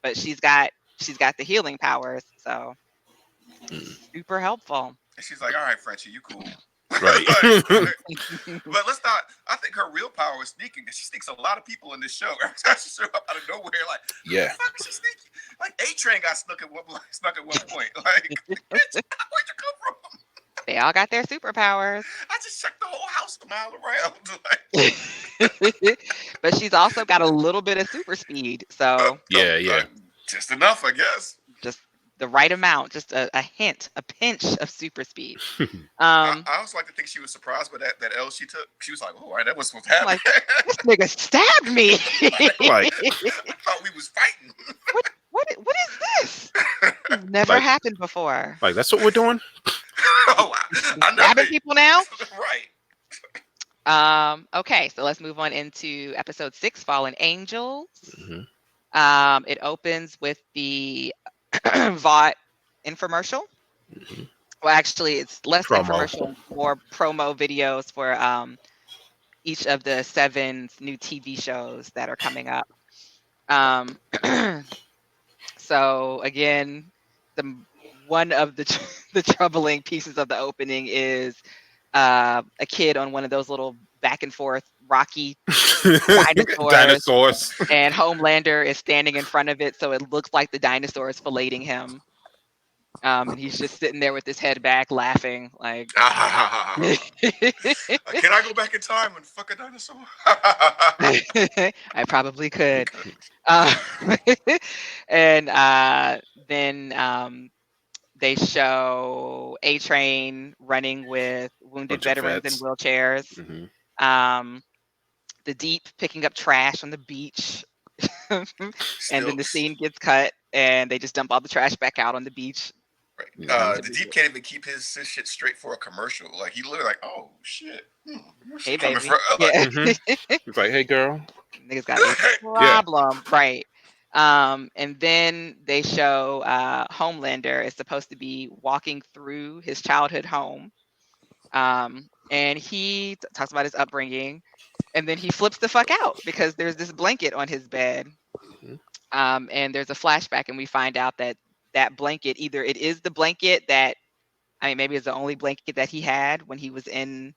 Speaker 1: But she's got the healing powers, so super helpful.
Speaker 2: And she's like, all right, Frenchie, you cool.
Speaker 4: Right.
Speaker 2: But let's not. I think her real power is sneaking because she sneaks a lot of people in this show. Every time she shows up out of nowhere, like,
Speaker 4: Yeah.
Speaker 2: the fuck is she sneaky? Like A-Train got snuck at one point. Like, bitch, where'd you come from?
Speaker 1: They all got their superpowers.
Speaker 2: I just checked the whole house a mile around. Like,
Speaker 1: But she's also got a little bit of super speed, so
Speaker 4: Yeah.
Speaker 2: Just enough, I guess.
Speaker 1: just the right amount, just a hint, a pinch of super speed.
Speaker 2: I also like to think she was surprised by that L she took. She was like, "Oh, all right, that was supposed to happen."
Speaker 1: Like, this nigga stabbed me.
Speaker 4: Like,
Speaker 2: I thought we was fighting.
Speaker 1: What is this? It's never
Speaker 4: Like-
Speaker 1: happened before.
Speaker 4: like that's what we're doing.
Speaker 2: Oh, I know.
Speaker 1: Stabbing people now?
Speaker 2: Right.
Speaker 1: Okay, so let's move on into episode 6, Fallen Angels.
Speaker 4: Mhm.
Speaker 1: It opens with the Vought infomercial.
Speaker 4: Mhm.
Speaker 1: Well, actually, it's less
Speaker 4: Promo.
Speaker 1: infomercial, more promo videos for each of the 7 new TV shows that are coming up. So again, one of the troubling pieces of the opening is a kid on one of those little back and forth rocky
Speaker 4: Dinosaurs.
Speaker 1: and Homelander is standing in front of it, so it looks like the dinosaur is filleting him. And he's just sitting there with his head back, laughing, like.
Speaker 2: Can I go back in time and fuck a dinosaur?
Speaker 1: I probably could. And then they show A-Train running with wounded
Speaker 4: Bunch of
Speaker 1: veterans in
Speaker 4: vets.
Speaker 1: wheelchairs.
Speaker 4: Mhm.
Speaker 1: The Deep picking up trash on the beach. And then the
Speaker 2: Still-
Speaker 1: scene gets cut and they just dump all the trash back out on the beach.
Speaker 2: Right. The Deep can't even keep his shit straight for a commercial. Like, he literally like, oh, shit. Where's she
Speaker 1: Hey,
Speaker 2: coming
Speaker 1: baby.
Speaker 2: from? Like,
Speaker 1: Yeah.
Speaker 4: Mhm. He's like, hey, girl.
Speaker 1: Niggas got a problem. Right. And then they show Homelander is supposed to be walking through his childhood home. And he talks about his upbringing. And then he flips the fuck out because there's this blanket on his bed.
Speaker 4: Mhm.
Speaker 1: And there's a flashback, and we find out that blanket, either it is the blanket that, I mean, maybe it's the only blanket that he had when he was in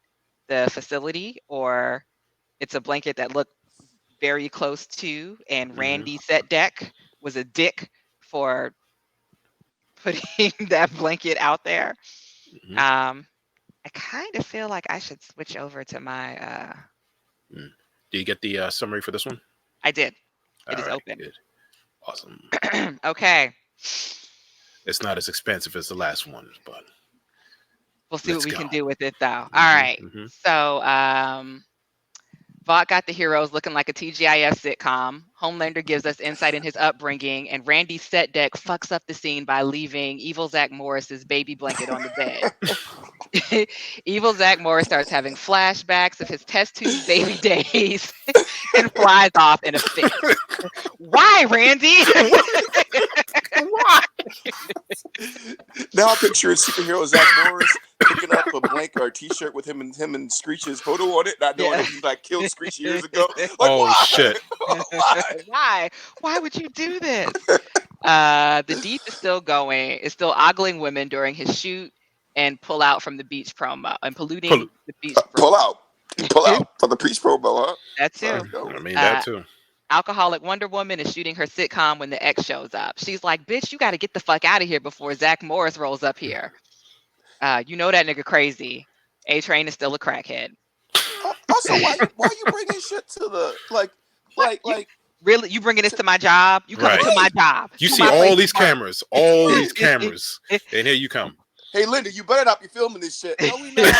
Speaker 1: the facility, or it's a blanket that looked very close to, and
Speaker 4: Mhm.
Speaker 1: Randy Setdeck was a dick for putting that blanket out there.
Speaker 4: Mhm.
Speaker 1: I kind of feel like I should switch over to my
Speaker 4: Do you get the summary for this one?
Speaker 1: I did. It is
Speaker 4: All right,
Speaker 1: open.
Speaker 4: good. Awesome.
Speaker 1: Okay.
Speaker 4: It's not as expensive as the last one, but
Speaker 1: We'll see
Speaker 4: Let's
Speaker 1: what we can
Speaker 4: go.
Speaker 1: do with it though. All
Speaker 4: Mhm,
Speaker 1: right.
Speaker 4: mhm.
Speaker 1: So Vought got the heroes looking like a TGIF sitcom. Homelander gives us insight in his upbringing, and Randy Setdeck fucks up the scene by leaving Evil Zach Morris's baby blanket on the bed. Evil Zach Morris starts having flashbacks of his test tube baby days and flies off in a fit. Why, Randy?
Speaker 3: Now I picture superhero Zach Morris
Speaker 2: picking up a blank or a T-shirt with him and Screech's photo on it, not knowing
Speaker 1: Yeah.
Speaker 2: that he like killed Screech years ago. Like,
Speaker 4: Oh,
Speaker 2: why?
Speaker 4: shit.
Speaker 2: Why?
Speaker 1: Why would you do this? The deep is still going. It's still ogling women during his shoot and pull out from the beach promo and polluting the beach.
Speaker 2: Pull out for the Preach promo, huh?
Speaker 1: That too.
Speaker 4: I mean, that too.
Speaker 1: Alcoholic Wonder Woman is shooting her sitcom when the ex shows up. She's like, "Bitch, you got to get the fuck out of here before Zach Morris rolls up here." You know that nigga crazy. A-Train is still a crackhead.
Speaker 2: Also, why you bringing shit to the like?
Speaker 1: Really, you bringing this to my job? You coming to my job?
Speaker 4: You
Speaker 1: To
Speaker 4: see
Speaker 1: my place
Speaker 4: all these
Speaker 1: to work.
Speaker 4: cameras, and here you come.
Speaker 2: Hey, Linda, you better not be filming this shit. No, we not.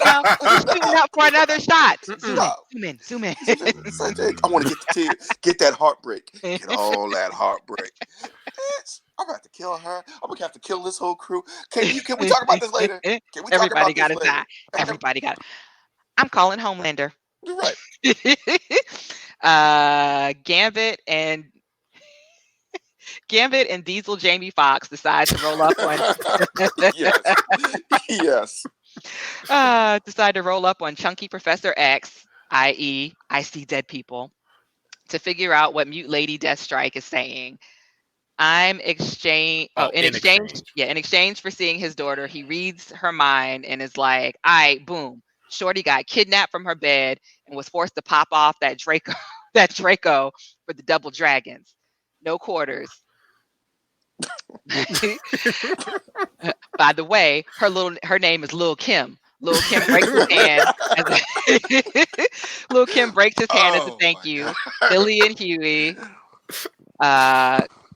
Speaker 1: No, we're shooting up for another shot.
Speaker 2: Stop.
Speaker 1: Zoom in.
Speaker 2: I want to get that heartbreak. Get all that heartbreak. Bitch, I'm about to kill her. I'm gonna have to kill this whole crew. Can we talk about this later? Can we
Speaker 1: Everybody
Speaker 2: talk
Speaker 1: got to
Speaker 2: about this later?
Speaker 1: die. Everybody got. I'm calling Homelander.
Speaker 2: You're right.
Speaker 1: Gambit and Diesel Jamie Foxx decide to roll up on
Speaker 2: Yes.
Speaker 1: decide to roll up on Chunky Professor X, i.e., I see dead people, to figure out what Mute Lady Deathstrike is saying. In exchange for seeing his daughter, he reads her mind and is like, "All right, boom. Shorty got kidnapped from her bed and was forced to pop off that Draco for the Double Dragons. No quarters." By the way, her name is Lil Kim. Lil Kim breaks his hand. Lil Kim breaks his hand as a thank you.
Speaker 2: God.
Speaker 1: Billy and Huey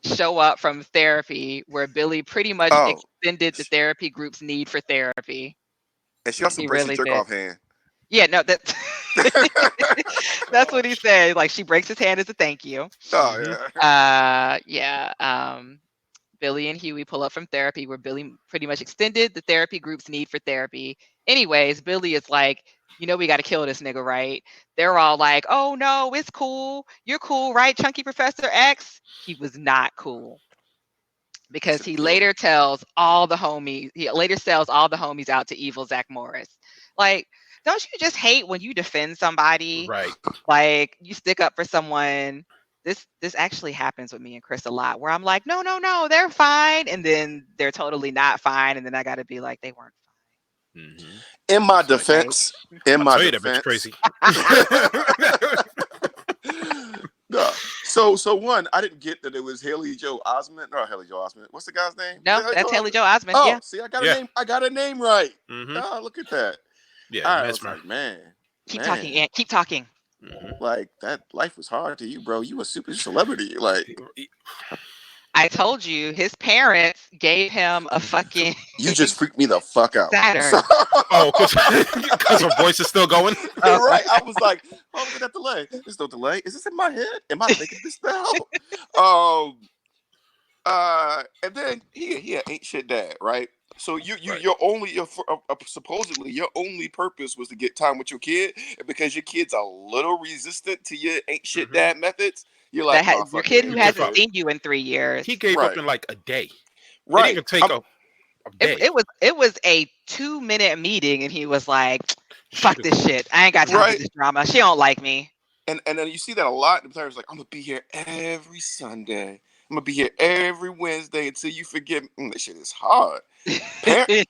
Speaker 1: show up from therapy, where Billy pretty much extended the therapy group's need for therapy.
Speaker 2: And she also breaks his jerk off hand.
Speaker 1: Yeah, no, that's what he said. Like, she breaks his hand as a thank you.
Speaker 2: Oh yeah.
Speaker 1: Billy and Huey pull up from therapy, where Billy pretty much extended the therapy group's need for therapy. Anyways, Billy is like, we got to kill this nigga, right? They're all like, "Oh no, it's cool. You're cool, right, Chunky Professor X?" He was not cool, because he later sells all the homies out to evil Zach Morris. Like, don't you just hate when you defend somebody?
Speaker 4: Right.
Speaker 1: Like, you stick up for someone. This actually happens with me and Chris a lot, where I'm like, no, they're fine, and then they're totally not fine, and then I got to be like, they weren't fine.
Speaker 4: Mm-hmm.
Speaker 2: In my defense, that bitch
Speaker 4: crazy.
Speaker 2: No. So one, I didn't get that it was Haley Joel Osment. What's the guy's name?
Speaker 1: No, that's Haley Joel Osment.
Speaker 2: Oh,
Speaker 1: yeah.
Speaker 2: see, I got a name. I got a name right.
Speaker 4: Mm-hmm.
Speaker 2: Oh, look at that.
Speaker 4: Yeah,
Speaker 2: I was like, man.
Speaker 1: Keep talking, Ant. Keep talking.
Speaker 4: Mm-hmm.
Speaker 2: Like, that life was hard to you, bro. You a super celebrity. Like,
Speaker 1: I told you, his parents gave him a fucking.
Speaker 2: You just freaked me the fuck out.
Speaker 1: Saturn.
Speaker 4: Because her voice is still going.
Speaker 2: Right. I was like, oh, look at that delay. There's no delay. Is this in my head? Am I thinking this now? And then he ain't shit dad, right? So supposedly your only purpose was to get time with your kid, and because your kid's a little resistant to your ain't shit dad methods, you're like,
Speaker 1: your kid who hasn't seen you in 3 years.
Speaker 4: He gave up in like a day.
Speaker 2: Right.
Speaker 4: It didn't even take a day.
Speaker 1: It was a 2-minute meeting, and he was like, "Fuck this shit. I ain't got time for this drama. She don't like me."
Speaker 2: And then you see that a lot. The players like, "I'm gonna be here every Sunday. I'm gonna be here every Wednesday until you forget." This shit is hard. Parenting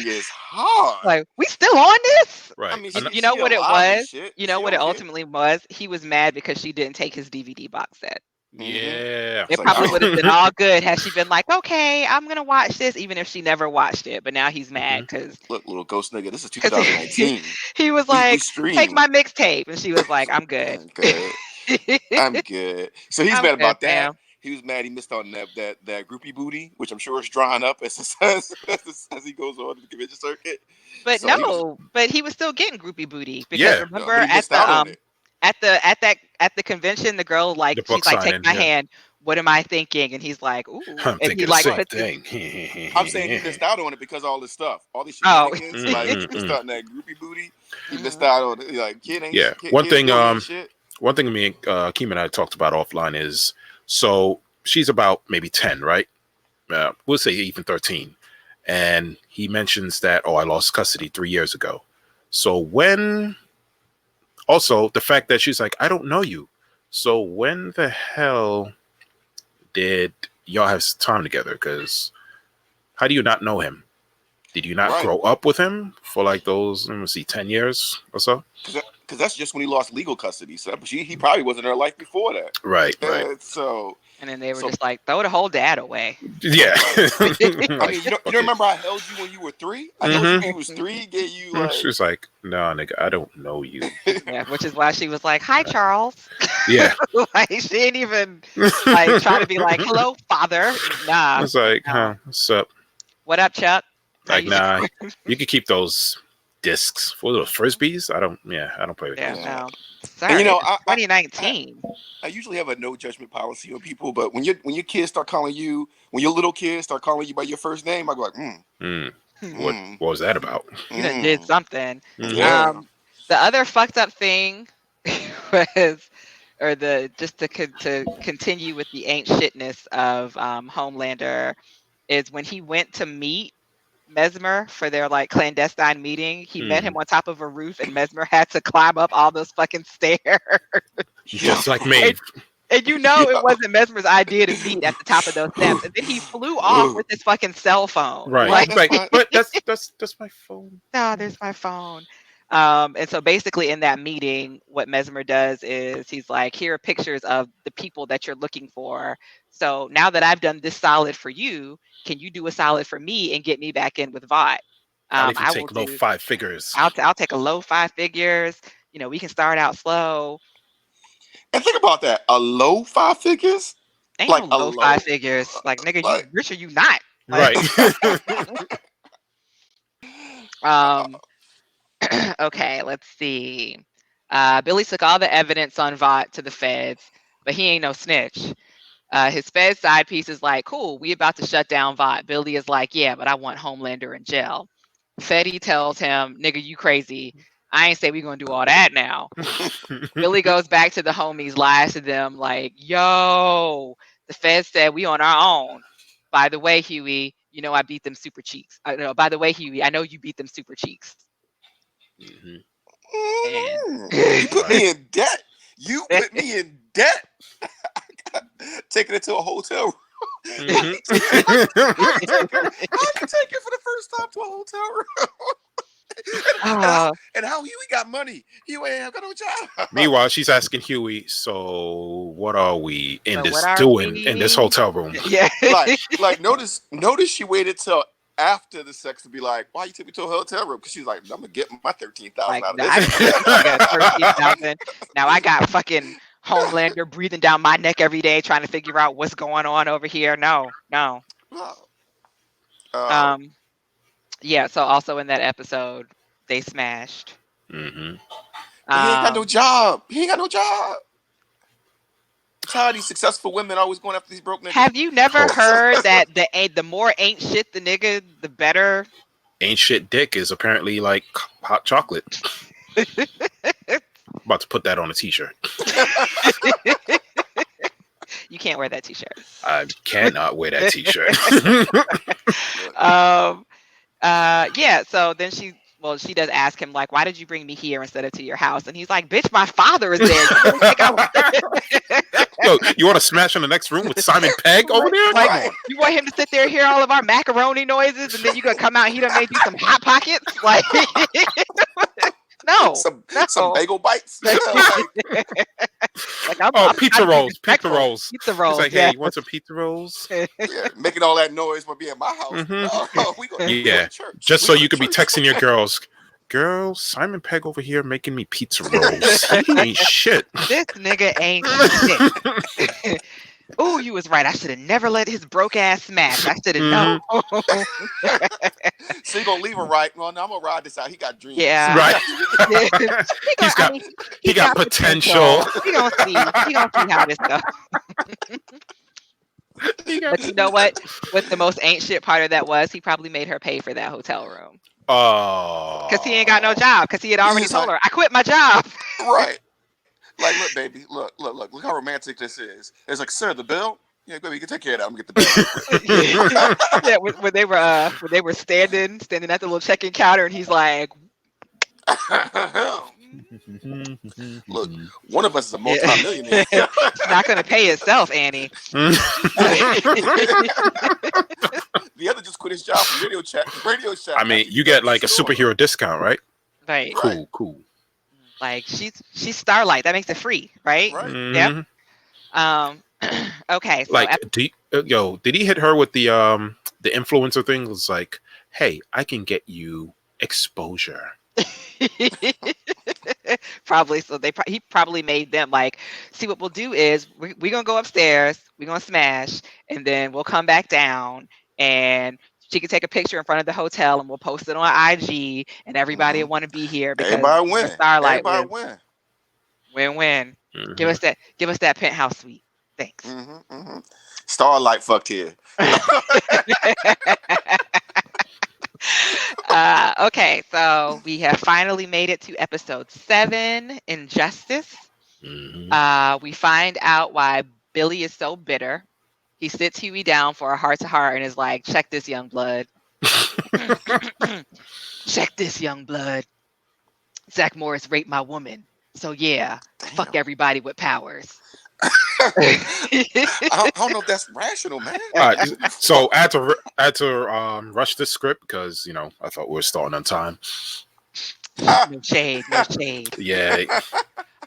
Speaker 2: is hard.
Speaker 1: Like, we still on this?
Speaker 4: Right.
Speaker 2: I mean,
Speaker 1: you know what it was? You know
Speaker 2: she
Speaker 1: what it
Speaker 2: don't
Speaker 1: ultimately was? He was mad because she didn't take his DVD box set.
Speaker 4: Yeah.
Speaker 1: It probably would have been all good had she been like, "Okay, I'm gonna watch this," even if she never watched it. But now he's mad because
Speaker 2: look, little ghost nigga, this is 2019.
Speaker 1: He was like, "Take my mixtape," and she was like, "I'm good.
Speaker 2: I'm good." So he's mad about that.
Speaker 1: Fam.
Speaker 2: He was mad he missed on that groupie booty, which I'm sure is drying up as he goes on the convention circuit.
Speaker 1: But
Speaker 2: so
Speaker 1: but he was still getting groupie booty because remember at the convention, the girl she's like, "Take my hand. What am I thinking?" And he's like, "Ooh,"
Speaker 4: I'm
Speaker 1: and he
Speaker 4: thing.
Speaker 2: I'm saying he missed out on it because all this stuff, all these shenanigans, like he missed out on that groupie booty. He missed out on it. Like, kid ain't.
Speaker 4: Yeah. One thing me and Keem and I talked about offline is, so she's about maybe 10, right? We'll say even 13. And he mentions that, oh, I lost custody 3 years ago. So when, also the fact that she's like, I don't know you. So when the hell did y'all have time together? Because how do you not know him? Did you not
Speaker 2: Right.
Speaker 4: grow up with him for like those, let me see, 10 years or so?
Speaker 2: Because that's just when he lost legal custody. So he probably wasn't in her life before that.
Speaker 4: Right.
Speaker 2: So
Speaker 1: And then they were
Speaker 2: So-
Speaker 1: just like, throw the whole dad away.
Speaker 4: Yeah.
Speaker 2: I mean,
Speaker 4: Like,
Speaker 2: you don't remember I held you when you were 3? I held you when you was 3, gave you like
Speaker 4: she's like, no, nigga, I don't know you.
Speaker 1: Yeah, which is why she was like, hi, Charles.
Speaker 4: Yeah.
Speaker 1: Like, she didn't even like try to be like, hello, father.
Speaker 4: I
Speaker 1: Nah.
Speaker 4: was like,
Speaker 1: No.
Speaker 4: huh, what's up?
Speaker 1: What up, Chuck? How
Speaker 4: Like,
Speaker 1: you
Speaker 4: nah,
Speaker 1: doing?
Speaker 4: you can keep those discs for those frisbees. I don't play with
Speaker 1: Yeah,
Speaker 4: those.
Speaker 1: no.
Speaker 2: And
Speaker 1: Sorry,
Speaker 2: you know,
Speaker 1: it's 2019.
Speaker 2: I usually have a no judgment policy on people, but when your kids start calling you, when your little kids start calling you by your first name, I go like,
Speaker 4: What was that about?
Speaker 1: You done did something.
Speaker 2: Yeah.
Speaker 1: The other fucked up thing was, or to continue with the ain't shitness of Homelander, is when he went to meet Mesmer for their like clandestine meeting. He met him on top of a roof, and Mesmer had to climb up all those fucking stairs.
Speaker 4: Just like me.
Speaker 1: And you know it wasn't Mesmer's idea to meet at the top of those steps. And then he flew off with his fucking cell phone.
Speaker 4: Right.
Speaker 1: Like,
Speaker 4: But that's my phone.
Speaker 1: no, there's my phone. And so basically in that meeting, what Mesmer does is he's like, here are pictures of the people that you're looking for. So now that I've done this solid for you, can you do a solid for me and get me back in with Vought?
Speaker 4: I'll even
Speaker 1: I
Speaker 4: take
Speaker 1: will
Speaker 4: low
Speaker 1: do,
Speaker 4: 5 figures.
Speaker 1: I'll take a low 5 figures. You know, we can start out slow.
Speaker 2: And think about that, a low 5 figures.
Speaker 1: Ain't
Speaker 2: Like
Speaker 1: no
Speaker 2: a
Speaker 1: low
Speaker 2: low-
Speaker 1: 5 figures. Like, nigga,
Speaker 2: like-
Speaker 1: you rich or you not?
Speaker 4: Right.
Speaker 1: Um, okay, let's see. Billy took all the evidence on Vought to the feds, but he ain't no snitch. His Fed side piece is like, cool, we about to shut down Vought. Billy is like, yeah, but I want Homelander in jail. Fetty tells him, nigga, you crazy. I ain't say we gonna do all that now. Billy goes back to the homies, lies to them like, yo, the feds said we on our own. By the way, Huey, you know I beat them super cheeks. By the way, Huey, I know you beat them super cheeks.
Speaker 4: Mhm.
Speaker 2: You put me in debt. You put me in debt. Taking it to a hotel room.
Speaker 4: Mhm.
Speaker 2: I can take it for the first time to a hotel room. And how Huey got money? Huey ain't got no job.
Speaker 4: Meanwhile, she's asking Huey, so what are we in
Speaker 1: So
Speaker 4: this
Speaker 1: what are
Speaker 4: doing
Speaker 1: we?
Speaker 4: in this hotel room?
Speaker 1: Yeah.
Speaker 2: like notice she waited till after the sex to be like, why you took me to a hotel room? Because she's like, I'm gonna get my 13,000
Speaker 1: Like,
Speaker 2: out of
Speaker 1: nah,
Speaker 2: this.
Speaker 1: I got 13,000. Now I got fucking Homelander breathing down my neck every day, trying to figure out what's going on over here. No. Yeah. So also in that episode, they smashed.
Speaker 4: Mhm.
Speaker 2: He ain't got no
Speaker 1: Um,
Speaker 2: job. He ain't got no job. That's how these successful women always going after these broke niggas.
Speaker 1: Have you never
Speaker 4: Oh.
Speaker 1: heard that the more ain't shit the nigga, the better?
Speaker 4: Ain't shit dick is apparently like hot chocolate. About to put that on a t-shirt.
Speaker 1: You can't wear that t-shirt.
Speaker 4: I cannot wear that t-shirt.
Speaker 1: Yeah, so then she does ask him, like, why did you bring me here instead of to your house? And he's like, bitch, my father is there. You really think I was-
Speaker 4: Yo, you want to smash in the next room with Simon Pegg over there?
Speaker 1: Like,
Speaker 4: Come on.
Speaker 1: you want him to sit there and hear all of our macaroni noises, and then you gonna come out and he done made you some hot pockets? Like, no.
Speaker 2: Some bagel bites.
Speaker 1: Like, I'm
Speaker 4: Pizza
Speaker 1: trying to be
Speaker 4: rolls. Pizza
Speaker 1: respectful.
Speaker 4: rolls.
Speaker 1: Pizza
Speaker 4: He's
Speaker 1: rolls.
Speaker 4: like, hey,
Speaker 1: Yeah.
Speaker 4: you want some pizza rolls?
Speaker 2: Yeah, making all that noise but be in my house.
Speaker 4: Mhm.
Speaker 2: No, we go
Speaker 4: Yeah,
Speaker 2: to church.
Speaker 4: just
Speaker 2: We
Speaker 4: so
Speaker 2: go
Speaker 4: you
Speaker 2: to
Speaker 4: could be
Speaker 2: church.
Speaker 4: texting your girls. Girl, Simon Pegg over here making me pizza rolls. He ain't shit.
Speaker 1: This nigga ain't shit. Oh, you was right. I should have never let his broke ass smash. I should have known.
Speaker 2: So you gonna leave her right? Well, no, I'm gonna ride this out. He got dreams.
Speaker 1: Yeah.
Speaker 4: Right.
Speaker 1: Yeah.
Speaker 4: He got potential.
Speaker 1: He gonna see how this goes. But you know what? What the most ain't shit part of that was, he probably made her pay for that hotel room.
Speaker 4: Oh.
Speaker 1: Because he ain't got no job. Because he had already
Speaker 2: He's
Speaker 1: told
Speaker 2: like-
Speaker 1: her, I quit my job.
Speaker 2: Right. Like, look, baby, look how romantic this is. It's like, sir, the bill. Yeah, baby, you can take care of that. I'm gonna get the bag.
Speaker 1: Yeah, when they were standing at the little check-in counter, and he's like,
Speaker 2: Look, one of us is a
Speaker 1: yeah.
Speaker 2: multi-millionaire.
Speaker 1: It's not gonna pay itself, Annie.
Speaker 2: The other just quit his job from Radio Shack.
Speaker 4: I mean, you get like a superhero discount, right?
Speaker 1: Right.
Speaker 4: Cool.
Speaker 1: Like she's Starlight. That makes it free, right?
Speaker 2: Right.
Speaker 4: Mhm.
Speaker 1: Yep. Okay. So
Speaker 4: Like, did he hit her with the influencer thing? It was like, hey, I can get you exposure.
Speaker 1: probably so he probably made them like, see, what we'll do is we're gonna go upstairs, we're gonna smash, and then we'll come back down, and she can take a picture in front of the hotel, and we'll post it on IG, and everybody will want to be here because
Speaker 2: Everybody win.
Speaker 1: Starlight
Speaker 2: Everybody win.
Speaker 1: win.
Speaker 4: Mhm.
Speaker 1: Give us that penthouse suite. Thanks.
Speaker 2: Starlight fucked here.
Speaker 1: Okay, so we have finally made it to episode 7, Injustice.
Speaker 4: Mhm.
Speaker 1: We find out why Billy is so bitter. He sits Huey down for a heart-to-heart and is like, check this, young blood. Check this, young blood. Zach Morris raped my woman. So yeah, fuck everybody with powers.
Speaker 2: I don't know if that's rational, man.
Speaker 4: All right, so I had to rush this script because I thought we were starting on time.
Speaker 1: No shade.
Speaker 4: Yeah.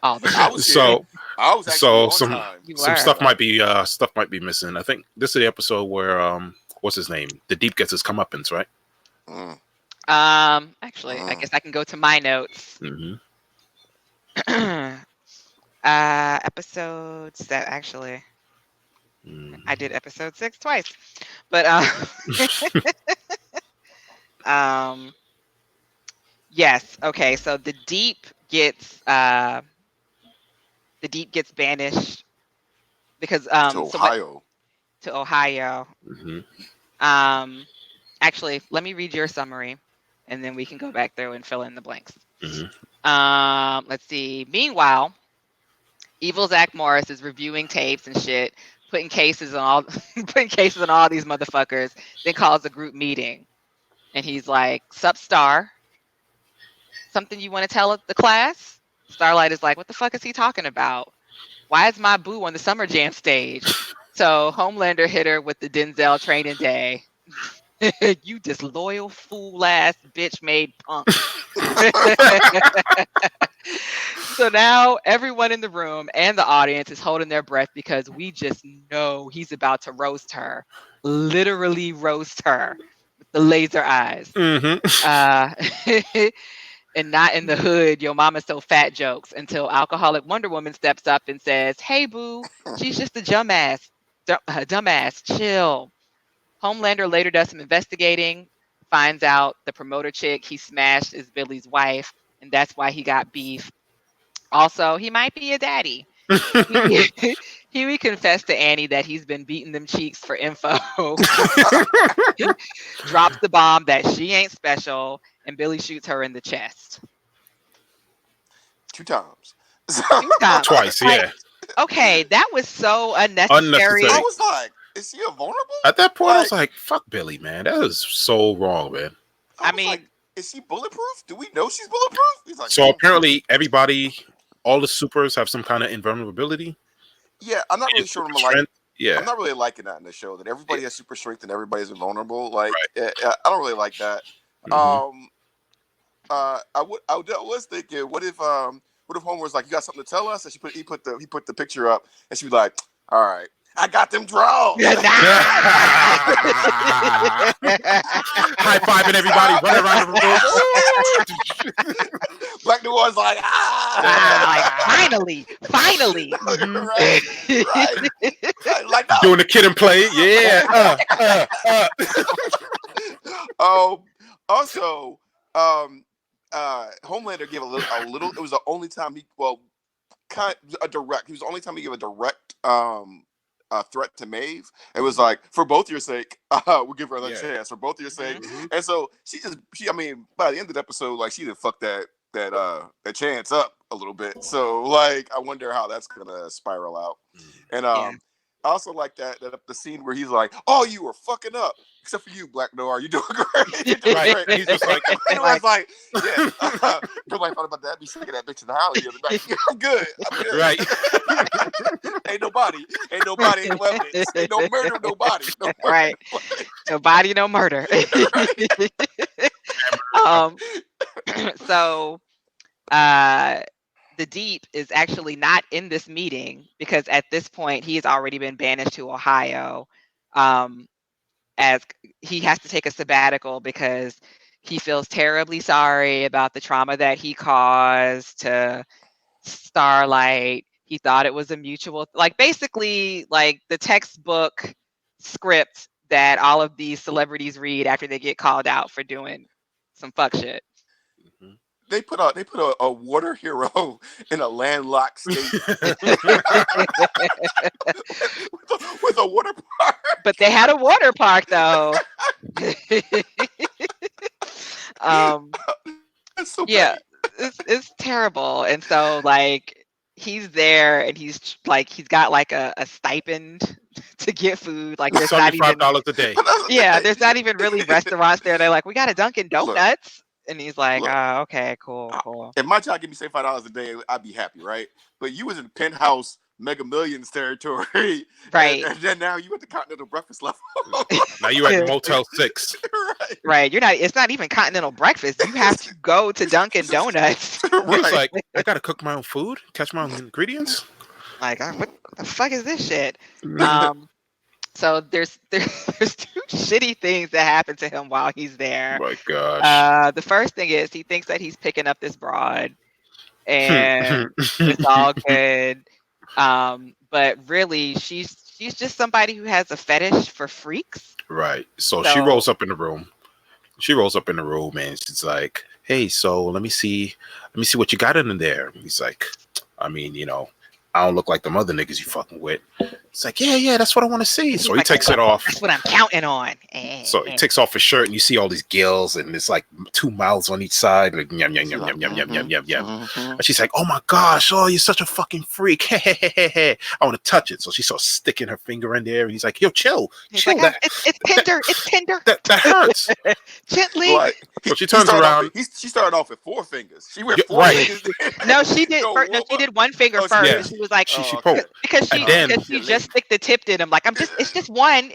Speaker 1: Oh,
Speaker 2: I was
Speaker 4: So
Speaker 2: I was actually
Speaker 4: so
Speaker 2: on
Speaker 4: some
Speaker 2: time.
Speaker 4: some stuff might be missing. I think this is the episode where what's his name? The Deep gets his comeuppance, right?
Speaker 1: Actually, I guess I can go to my notes.
Speaker 4: Mm-hmm.
Speaker 1: Episodes that actually I did episode 6 twice, but yes, okay, so the Deep gets banished because
Speaker 2: To Ohio.
Speaker 1: to Ohio.
Speaker 4: Mm-hmm.
Speaker 1: Actually, let me read your summary, and then we can go back through and fill in the blanks.
Speaker 4: Mm-hmm.
Speaker 1: Let's see. Meanwhile, Evil Zach Morris is reviewing tapes and shit, putting cases on all these motherfuckers. Then calls a group meeting, and he's like, "Sup, Star? Something you want to tell the class?" Starlight is like, "What the fuck is he talking about? Why is my boo on the Summer Jam stage?" So Homelander hit her with the Denzel training day. You disloyal fool ass bitch made punk. So now everyone in the room and the audience is holding their breath because we just know he's about to roast her. Literally roast her with the laser eyes.
Speaker 4: Mm-hmm.
Speaker 1: And not in the hood, your mama's so fat jokes until alcoholic Wonder Woman steps up and says, "Hey boo, she's just a dumbass, chill." Homelander later does some investigating, finds out the promoter chick he smashed is Billy's wife, and that's why he got beef. Also, he might be a daddy. Huey confessed to Annie that he's been beating them cheeks for info. Drops the bomb that she ain't special, and Billy shoots her in the chest.
Speaker 2: 2 times.
Speaker 1: 2 times.
Speaker 4: Twice, yeah.
Speaker 1: Okay, that was so unnecessary.
Speaker 2: I was like, is he a vulnerable?
Speaker 4: At that point, I was like, fuck Billy, man. That is so wrong, man.
Speaker 2: I mean, like, is she bulletproof? Do we know she's bulletproof? He's like,
Speaker 4: so apparently all the supers have some kind of invulnerability.
Speaker 2: Yeah, I'm not really sure. I'm not really liking that in the show, that everybody has super strength and everybody's invulnerable. Like, I don't really like that.
Speaker 4: Mm-hmm.
Speaker 2: I was thinking, what if Homer was like, "You got something to tell us?" And he put the picture up, and she'd be like, "All right, I got them draws."
Speaker 4: High fiving everybody, running around the room.
Speaker 2: Black Noir's like,
Speaker 1: finally.
Speaker 2: right. Like, no.
Speaker 4: Doing the kid and play, yeah.
Speaker 2: Also, Homelander gave a little. It was the only time he He was the only time he gave a direct threat to Maeve. It was like, for both your sake, we'll give her another chance. For both your sake, and so I mean, by the end of the episode, like, she didn't fuck that chance up a little bit. So, like, I wonder how that's gonna spiral out. And I also like that the scene where he's like, "Oh, you were fucking up, except for you, Black Noir. You doing great." You're doing
Speaker 4: Right.
Speaker 2: great.
Speaker 4: He's just like,
Speaker 2: And Noir's like, "Yeah, nobody thought about that. Be sick of that bitch in the house the other night. I'm good. I'm good.
Speaker 4: right.
Speaker 2: Ain't nobody, ain't no evidence, ain't no murder, nobody, no murder,
Speaker 1: Right. No body, no murder. um, so the Deep is actually not in this meeting because at this point he has already been banished to Ohio, as he has to take a sabbatical because he feels terribly sorry about the trauma that he caused to Starlight. He thought it was a mutual, like basically like the textbook script that all of these celebrities read after they get called out for doing some fuck shit.
Speaker 2: They put a water hero in a landlocked state with a water park.
Speaker 1: But they had a water park though.
Speaker 2: That's so
Speaker 1: Yeah,
Speaker 2: petty.
Speaker 1: it's terrible. And so like he's there and he's got like a stipend to get food. Like there's not even
Speaker 4: $75 a day.
Speaker 2: But that's the
Speaker 1: yeah,
Speaker 2: thing.
Speaker 1: there's not even really restaurants there. They're like, we got a Dunkin'
Speaker 2: Look.
Speaker 1: Donuts. And he's like,
Speaker 2: Look.
Speaker 1: oh, okay, cool.
Speaker 2: If my job give me $75 a day, I'd be happy, right? But you was in penthouse Mega Millions territory,
Speaker 1: Right.
Speaker 2: And then now you at the continental breakfast level,
Speaker 4: Now you at Motel 6.
Speaker 2: right?
Speaker 1: Right. It's not even continental breakfast. You have to go to Dunkin' Donuts.
Speaker 4: He was
Speaker 2: Right.
Speaker 4: like, I gotta cook my own food, catch my own ingredients.
Speaker 1: Like, what the fuck is this shit? So there's two shitty things that happen to him while he's there.
Speaker 4: Oh my gosh.
Speaker 1: The first thing is he thinks that he's picking up this broad and it's all good. But really she's just somebody who has a fetish for freaks.
Speaker 4: Right. So she rolls up in the room. And she's like, hey, so let me see what you got in there. And he's like, I mean, I don't look like them other niggas you fucking with. It's like, yeah, that's what I want to see. So he takes it off.
Speaker 1: That's what I'm counting on.
Speaker 4: So he takes off his shirt and you see all these gills and it's like 2 mouths on each side. Like, yum, yum, yum, yum, yum, yum, yum, yum, yum. And she's like, oh my gosh, oh, you're such a fucking freak. I want to touch it. So she starts sticking her finger in there. And he's like, yo, chill.
Speaker 1: He's
Speaker 4: Chill.
Speaker 1: like, it's tender. It's tender.
Speaker 4: That hurts.
Speaker 1: Gently.
Speaker 2: Like,
Speaker 4: So she turns around.
Speaker 2: She started off with 4 fingers. She went
Speaker 4: Yeah,
Speaker 2: 4
Speaker 4: right.
Speaker 2: fingers.
Speaker 1: No, she did.
Speaker 2: Go,
Speaker 1: She did one finger
Speaker 2: Oh,
Speaker 1: first.
Speaker 4: yeah.
Speaker 1: And she was like,
Speaker 4: She
Speaker 2: okay.
Speaker 4: poked.
Speaker 1: because
Speaker 4: And then-
Speaker 1: she just stick the tip in. I'm like, it's just one.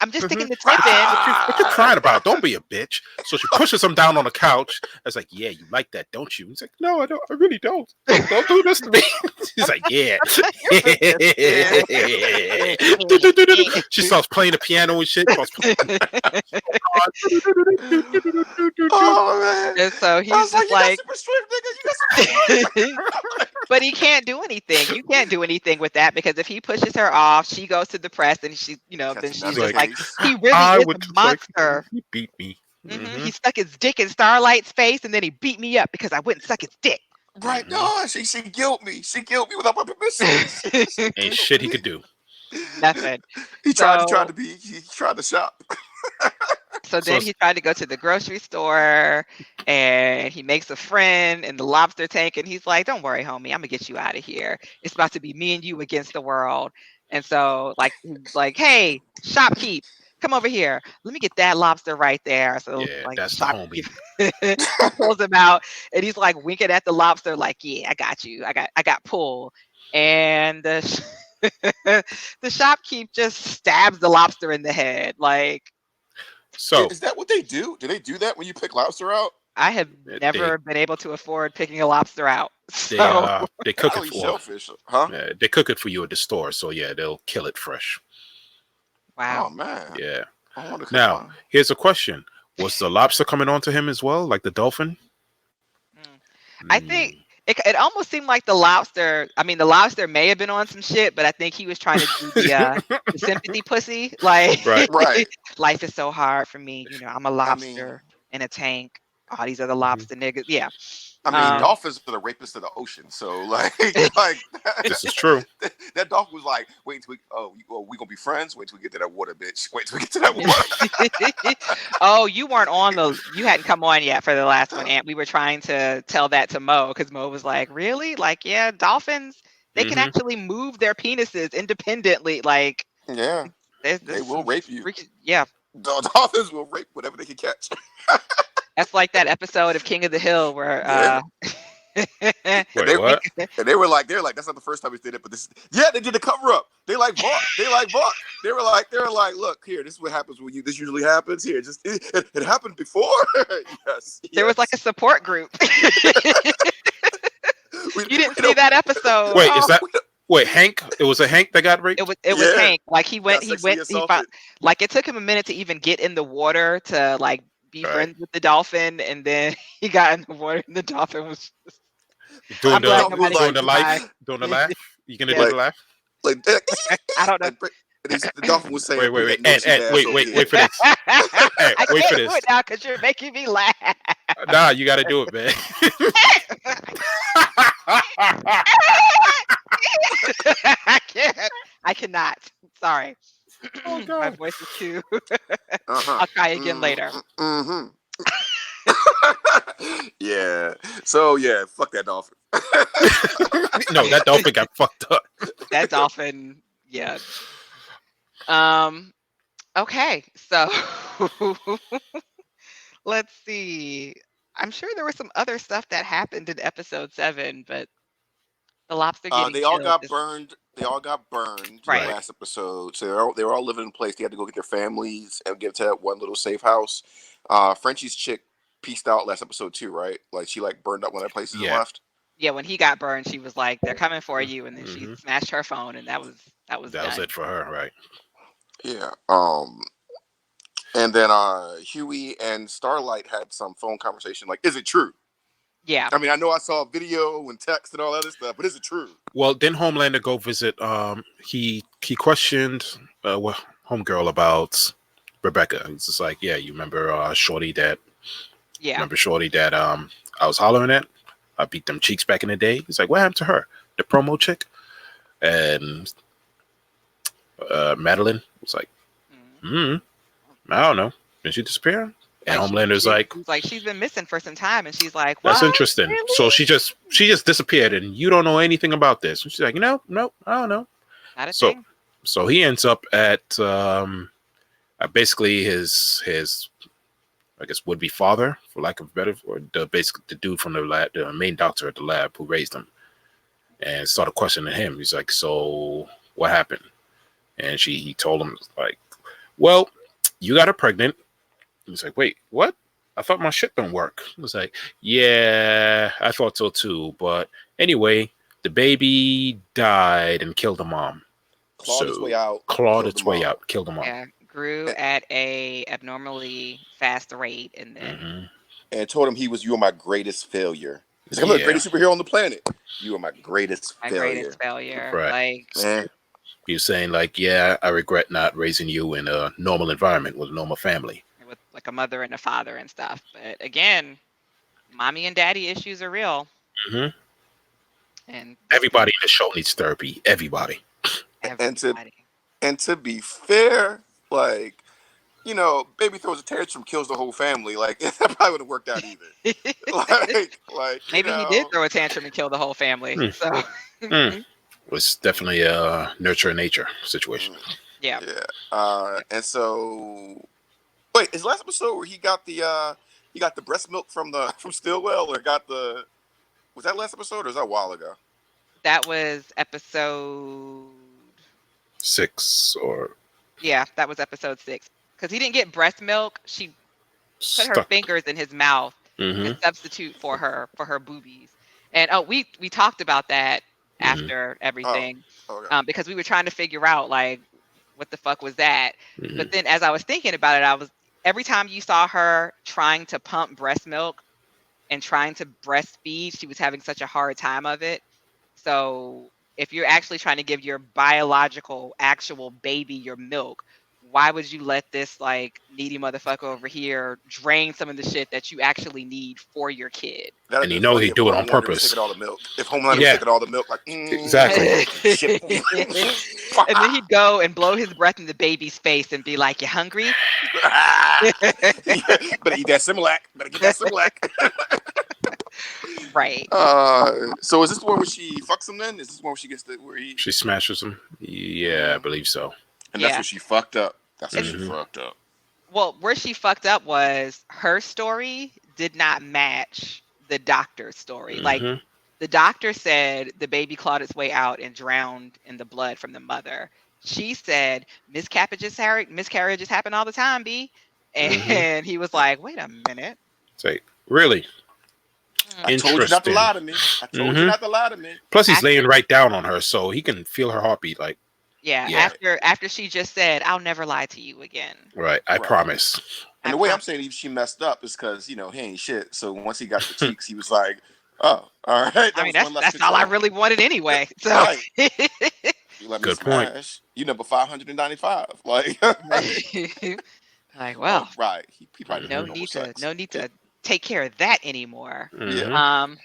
Speaker 1: I'm just sticking the tip in.
Speaker 4: What you crying about? Don't be a bitch. So she pushes him down on the couch. It's like, yeah, you like that, don't you? He's like, no, I don't. I really don't. Don't do this to me. He's like, yeah. She starts playing the piano and shit.
Speaker 2: Oh man.
Speaker 1: And so he's
Speaker 2: I was
Speaker 1: just
Speaker 2: like,
Speaker 1: like,
Speaker 2: you got super strength, nigga. You got super strength.
Speaker 1: but he can't do anything. You can't do anything with that because if he pushes her off, she goes to the press and she, then
Speaker 2: That's
Speaker 1: she's
Speaker 2: another
Speaker 1: just like,
Speaker 2: case.
Speaker 1: he really
Speaker 4: I
Speaker 1: is
Speaker 4: would
Speaker 1: a monster.
Speaker 4: He beat me.
Speaker 1: He stuck his dick in Starlight's face and then he beat me up because I wouldn't suck his dick.
Speaker 2: Right? No, she guilt me. She guilt me without my permission.
Speaker 4: Ain't shit he could do.
Speaker 1: Nothing.
Speaker 2: He tried
Speaker 1: So-
Speaker 2: to shop.
Speaker 1: So then
Speaker 4: So-
Speaker 1: he tried to go to the grocery store and he makes a friend in the lobster tank and he's like, don't worry, homie, I'm gonna get you out of here. It's about to be me and you against the world. And so like, hey, shopkeep, come over here. Let me get that lobster right there. So
Speaker 4: Yeah,
Speaker 1: like
Speaker 4: that's the homie.
Speaker 1: shopkeep pulls him out and he's like winking at the lobster like, yeah, I got you. I got pull. And the shopkeep just stabs the lobster in the head. Like,
Speaker 4: So
Speaker 2: Is that what they do? Do they do that when you pick lobster out?
Speaker 1: I have
Speaker 4: They-
Speaker 1: never been able to afford picking a lobster out.
Speaker 4: they
Speaker 1: So
Speaker 4: they cook
Speaker 2: I
Speaker 4: it
Speaker 2: eat
Speaker 4: for
Speaker 2: shellfish, huh?
Speaker 4: they cook it for you at the store. So yeah, they'll kill it fresh.
Speaker 1: wow.
Speaker 2: Oh man.
Speaker 4: Yeah.
Speaker 2: I want to
Speaker 4: Now here's a question: was the lobster coming on to him as well, like the dolphin?
Speaker 1: I think it almost seemed like the lobster. I mean, the lobster may have been on some shit, but I think he was trying to do the sympathy pussy. Like,
Speaker 4: Right.
Speaker 2: Right.
Speaker 1: life is so hard for me. I'm a lobster in a tank. All these other lobster niggas. Yeah.
Speaker 2: I mean,
Speaker 1: Um,
Speaker 2: dolphins are the rapists of the ocean. So like
Speaker 4: This is true.
Speaker 2: that dolphin was like, wait till we gonna be friends. Wait till we get to that water, bitch. Wait till we get to that water.
Speaker 1: Oh, you hadn't come on yet for the last one, and we were trying to tell that to Mo because Mo was like, really? Like, yeah, dolphins, they can
Speaker 4: Mhm.
Speaker 1: actually move their penises independently. Like,
Speaker 2: Yeah,
Speaker 1: There's
Speaker 2: they will rape you.
Speaker 1: Yeah,
Speaker 2: The dolphins will rape whatever they can catch.
Speaker 1: that's like that episode of King of the Hill where
Speaker 2: Yeah.
Speaker 4: Wait,
Speaker 2: they,
Speaker 4: what?
Speaker 2: and they were like, that's not the first time we did it, but this, they did a cover up. They like Vaught. They were like, look here, this is what happens when you. This usually happens here. Just it happened before. Yes.
Speaker 1: there was like a support group. You didn't see that episode.
Speaker 4: Wait, is that Hank? It was a Hank that got raped.
Speaker 1: It was Hank. Like he went.
Speaker 2: Assaulted.
Speaker 1: Like it took him a minute to even get in the water to like be friends with the dolphin, and then he got in the water, and the dolphin was
Speaker 4: doing the
Speaker 2: laugh.
Speaker 4: You gonna do the laugh?
Speaker 2: Like
Speaker 1: I don't know.
Speaker 2: The dolphin was saying,
Speaker 4: wait for this. Hey,
Speaker 1: I
Speaker 4: wait
Speaker 1: can't
Speaker 4: for
Speaker 1: do
Speaker 4: this.
Speaker 1: it now because you're making me laugh.
Speaker 4: Nah, you got to do it, man.
Speaker 1: I cannot. Sorry.
Speaker 4: Oh,
Speaker 1: My
Speaker 4: God.
Speaker 1: voice is too.
Speaker 2: Uh-huh.
Speaker 1: I'll try again later.
Speaker 2: Mm-hmm. Yeah. So yeah, fuck that dolphin.
Speaker 4: No, that dolphin got fucked up.
Speaker 1: That dolphin, yeah. Okay, so let's see. I'm sure there was some other stuff that happened in episode 7, but the lobster getting
Speaker 2: They all
Speaker 1: killed
Speaker 2: got
Speaker 1: is-
Speaker 2: burned. They all got burned in
Speaker 1: Right.
Speaker 2: the last episode. So they were all living in place. They had to go get their families and get to that one little safe house. Frenchie's chick pieced out last episode too, right? Like she like burned up one of their places and
Speaker 4: Yeah.
Speaker 2: left.
Speaker 1: Yeah, when he got burned, she was like, "They're coming for you," and then she
Speaker 4: Mhm.
Speaker 1: smashed her phone, and that was
Speaker 4: That was
Speaker 1: done.
Speaker 4: it for her, right?
Speaker 2: Yeah. And then Huey and Starlight had some phone conversation. Like, is it true?
Speaker 1: Yeah,
Speaker 2: I mean, I know I saw video and text and all that other stuff, but is it true?
Speaker 4: Well, didn't Homelander go visit? He questioned homegirl about Rebecca. He's just like, yeah, you remember Shorty that?
Speaker 1: yeah.
Speaker 4: Remember Shorty that I was hollering at? I beat them cheeks back in the day. He's like, what happened to her? The promo chick? And Madeline was like,
Speaker 1: Mhm.
Speaker 4: I don't know. Did she disappear? And
Speaker 1: Like,
Speaker 4: Homelander's like,
Speaker 1: He's like, she's been missing for some time, and she's like,
Speaker 4: that's
Speaker 1: "What?
Speaker 4: interesting.
Speaker 1: Really?
Speaker 4: So she just disappeared, and you don't know anything about this. And she's like, no, I don't know.
Speaker 1: Not a
Speaker 4: So-
Speaker 1: thing."
Speaker 4: So he ends up at basically his I guess would be father, for lack of a better, or the dude from the lab, the main doctor at the lab who raised him, and started questioning him. He's like, so what happened? And he told him like, well, you got her pregnant. He's like, wait, what? I thought my shit don't work. He was like, yeah, I thought so too. But anyway, the baby died and killed the mom.
Speaker 2: Clawed its way out.
Speaker 4: Clawed
Speaker 2: killed
Speaker 4: its
Speaker 2: the
Speaker 4: way
Speaker 2: mom.
Speaker 4: out, killed the mom.
Speaker 1: Yeah, grew at a abnormally fast rate, and then
Speaker 4: Mhm.
Speaker 2: And told him you are my greatest failure. He's like, I'm the
Speaker 4: Yeah.
Speaker 2: greatest superhero on the planet. You are my greatest
Speaker 1: my
Speaker 2: failure.
Speaker 1: greatest failure.
Speaker 4: Right.
Speaker 1: Like,
Speaker 2: Man.
Speaker 4: He was saying like, yeah, I regret not raising you in a normal environment with a normal family.
Speaker 1: with like a mother and a father and stuff. But again, mommy and daddy issues are real,
Speaker 4: Mhm.
Speaker 1: and
Speaker 4: Everybody in the show needs therapy. Everybody.
Speaker 2: And to-
Speaker 1: everybody.
Speaker 2: And to be fair, like, you know, baby throws a tantrum, kills the whole family. Like, that probably would have worked out either. like
Speaker 1: Maybe
Speaker 2: you know,
Speaker 1: he did throw a tantrum and kill the whole family.
Speaker 4: Hmm.
Speaker 1: So
Speaker 4: Mm. It was definitely a nurture and nature situation.
Speaker 1: yeah,
Speaker 2: Yeah. And so, wait, is the last episode where he got the breast milk from Stillwell, or was that last episode, or was that a while ago?
Speaker 1: that was episode.
Speaker 4: 6 or
Speaker 1: Yeah, that was episode 6. Because he didn't get breast milk. She put her
Speaker 4: stuck.
Speaker 1: fingers in his mouth
Speaker 4: Mhm.
Speaker 1: to substitute for her boobies. And we talked about that after everything,
Speaker 2: Okay.
Speaker 1: because we were trying to figure out like what the fuck was that.
Speaker 4: Mhm.
Speaker 1: But then as I was thinking about it, every time you saw her trying to pump breast milk and trying to breastfeed, she was having such a hard time of it. So if you're actually trying to give your biological actual baby your milk, why would you let this like needy motherfucker over here drain some of the shit that you actually need for your kid?
Speaker 2: That'd
Speaker 4: And
Speaker 2: be
Speaker 4: you know
Speaker 2: funny
Speaker 4: he'd
Speaker 2: if
Speaker 4: do it on
Speaker 2: Homelander was
Speaker 4: purpose.
Speaker 2: taking all the milk. If Homelander
Speaker 4: Yeah.
Speaker 2: was taking all the milk, like
Speaker 4: Exactly.
Speaker 2: shit.
Speaker 1: And then he'd go and blow his breath in the baby's face and be like, "You hungry?"
Speaker 2: Better eat that Similac. Better get that Similac.
Speaker 1: Right.
Speaker 2: So is this the one where she fucks him then? Is this the one where she gets where he?
Speaker 4: She smashes him. Yeah, I believe so.
Speaker 2: And
Speaker 1: Yeah.
Speaker 2: that's where she fucked up. That's where she
Speaker 4: Mhm.
Speaker 2: fucked up.
Speaker 1: Well, where she fucked up was her story did not match the doctor's story. Like
Speaker 4: Mhm.
Speaker 1: the doctor said the baby clawed its way out and drowned in the blood from the mother. She said miscarriages happen all the time, B. And
Speaker 4: Mhm.
Speaker 1: he was like, wait a minute.
Speaker 4: Say, really
Speaker 1: Hmm.
Speaker 2: I told you not to
Speaker 4: interesting.
Speaker 2: lie to me. I told you
Speaker 4: Mhm.
Speaker 2: not to lie to me.
Speaker 4: Plus, he's
Speaker 1: After
Speaker 4: laying right down on her, so he can feel her heartbeat. Like,
Speaker 1: Yeah,
Speaker 4: yeah,
Speaker 1: after she just said, I'll never lie to you again.
Speaker 4: right. I
Speaker 2: Right.
Speaker 4: promise.
Speaker 1: I
Speaker 2: And the way I'm
Speaker 1: promise.
Speaker 2: saying she messed up is because he ain't shit. So once he got the cheeks, he was like, "Oh, all right, that
Speaker 1: I mean,
Speaker 2: was one less
Speaker 1: that's all I
Speaker 2: control."
Speaker 1: really wanted anyway. So
Speaker 2: Right. You let me
Speaker 4: Good point.
Speaker 2: smash. You number 595. Like,
Speaker 1: like, well,
Speaker 2: right. He probably
Speaker 1: no
Speaker 2: had normal
Speaker 1: need to
Speaker 2: sex.
Speaker 1: no need to take care of that anymore.
Speaker 2: Yeah.
Speaker 4: Mhm.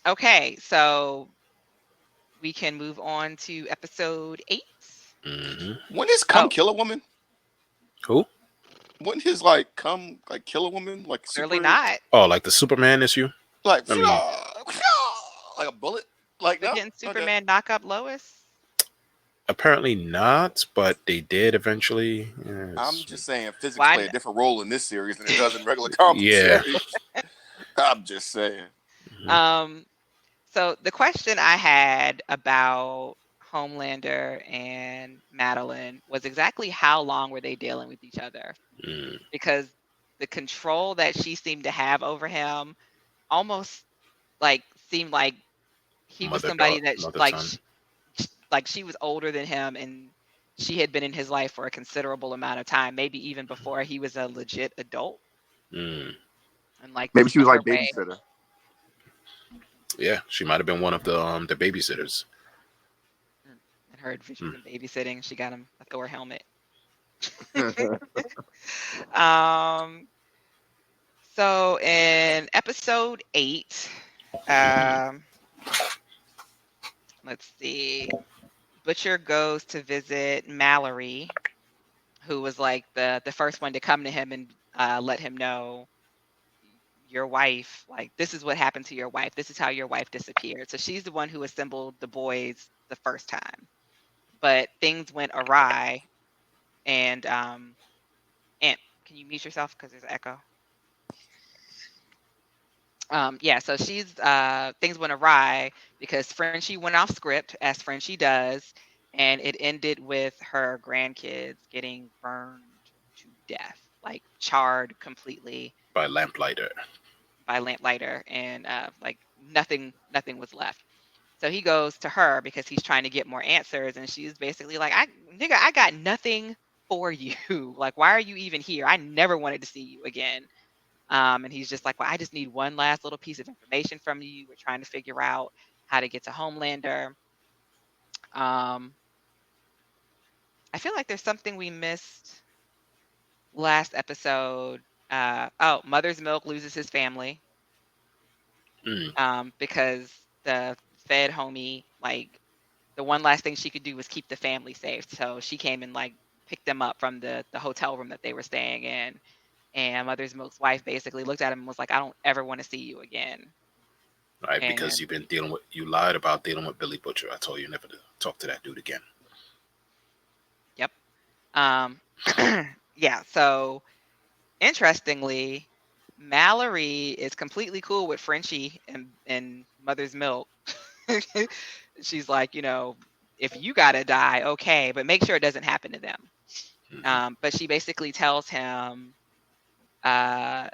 Speaker 1: Okay, so we can move on to episode 8.
Speaker 4: Mhm.
Speaker 2: Wouldn't his come
Speaker 1: Oh,
Speaker 2: kill a woman?
Speaker 4: Who?
Speaker 2: Wouldn't his come kill a woman like
Speaker 1: clearly
Speaker 2: super
Speaker 1: not.
Speaker 4: Oh, like the Superman issue?
Speaker 2: like
Speaker 4: I mean,
Speaker 2: like a bullet? Like
Speaker 1: But
Speaker 2: no?
Speaker 1: didn't
Speaker 2: Okay.
Speaker 1: Superman knock up Lois?
Speaker 4: apparently not, but they did eventually.
Speaker 2: I'm
Speaker 4: Yes.
Speaker 2: just saying physics
Speaker 1: Why?
Speaker 2: play a different role in this series than it does in regular comic
Speaker 4: Yeah.
Speaker 2: series. I'm just saying.
Speaker 4: Mhm.
Speaker 1: So the question I had about Homelander and Madeline was exactly how long were they dealing with each other?
Speaker 4: Mm.
Speaker 1: Because the control that she seemed to have over him almost like seemed like he was
Speaker 4: Mother,
Speaker 1: somebody
Speaker 4: daughter,
Speaker 1: that
Speaker 4: mother, son.
Speaker 1: like she was older than him and she had been in his life for a considerable amount of time, maybe even before he was a legit adult,
Speaker 4: Mm.
Speaker 1: and like
Speaker 3: Maybe she was
Speaker 1: keeping her
Speaker 3: like
Speaker 1: way
Speaker 3: babysitter.
Speaker 4: Yeah, she might have been one of the babysitters.
Speaker 1: and her adventures
Speaker 4: Mm.
Speaker 1: in babysitting. She got him a Thor helmet.
Speaker 3: Mhm.
Speaker 1: um So in episode 8, um, let's see, Butcher goes to visit Mallory, who was like the first one to come to him and let him know your wife, like this is what happened to your wife. This is how your wife disappeared. So she's the one who assembled the boys the first time, but things went awry. And Aunt, can you mute yourself because there's an echo? Yeah, so she's things went awry because Frenchie went off script as Frenchie does, and it ended with her grandkids getting burned to death, like charred completely
Speaker 4: By lamplighter.
Speaker 1: by lamplighter, and like nothing was left. So he goes to her because he's trying to get more answers, and she's basically like, I got nothing for you. Like, why are you even here? I never wanted to see you again. And he's just like, well, I just need one last little piece of information from you. We're trying to figure out how to get to Homelander. Um, I feel like there's something we missed last episode. Mother's Milk loses his family
Speaker 4: Mm.
Speaker 1: because the Fed homie, like, the one last thing she could do was keep the family safe. So she came and like picked them up from the hotel room that they were staying in. And Mother's Milk's wife basically looked at him and was like, I don't ever want to see you again.
Speaker 4: Right,
Speaker 1: And
Speaker 4: because you lied about dealing with Billy Butcher. I told you never to talk to that dude again.
Speaker 1: Yep. Yeah, so interestingly, Mallory is completely cool with Frenchie and Mother's Milk. She's like, if you gotta die, okay, but make sure it doesn't happen to them.
Speaker 4: Mhm.
Speaker 1: But she basically tells him uh,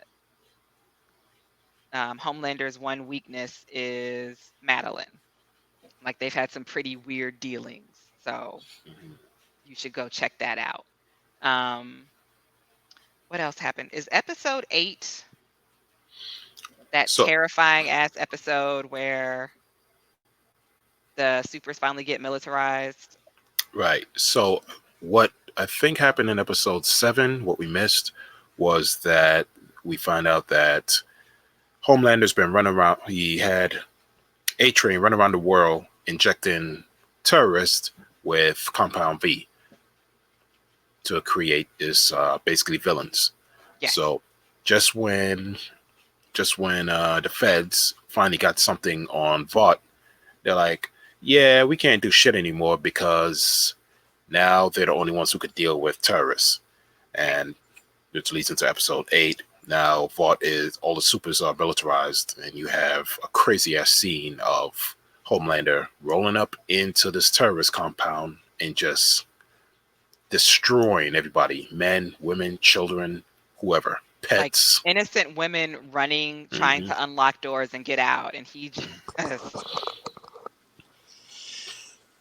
Speaker 1: Homelander's one weakness is Madeline. Like they've had some pretty weird dealings, so
Speaker 4: Mhm.
Speaker 1: you should go check that out. Um, what else happened? Is episode 8 that
Speaker 4: So,
Speaker 1: terrifying ass episode where the supers finally get militarized?
Speaker 4: right. So, what I think happened in episode 7, what we missed, was that we find out that Homelander's been running around. He had A-Train run around the world injecting terrorists with Compound V to create this basically villains.
Speaker 1: Yes.
Speaker 4: So just when the feds finally got something on Vought, they're like, yeah, we can't do shit anymore because Now they're the only ones who could deal with terrorists, and which leads into episode 8. Now Vought is all the supers are militarized, and you have a crazy ass scene of Homelander rolling up into this terrorist compound and just destroying everybody, men, women, children, whoever, pets.
Speaker 1: Like innocent women running, trying to unlock doors and get out, and he just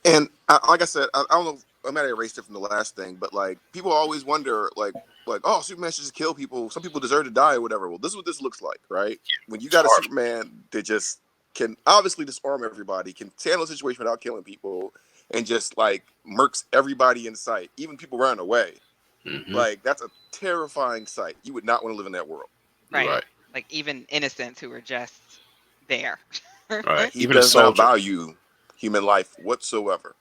Speaker 2: And like I said, I don't know. I might have erased it from the last thing, but like people always wonder, like, oh, Superman should just kill people. Some people deserve to die or whatever. Well, this is what this looks like, right? When you got a Superman that just can obviously disarm everybody, can handle a situation without killing people, and just like murks everybody in sight, even people running away. Like that's a terrifying sight. You would not want to live in that world.
Speaker 1: right. Like even innocents who are just there.
Speaker 4: Right.
Speaker 2: He
Speaker 4: Even a
Speaker 2: does not
Speaker 4: soldier.
Speaker 2: value human life whatsoever.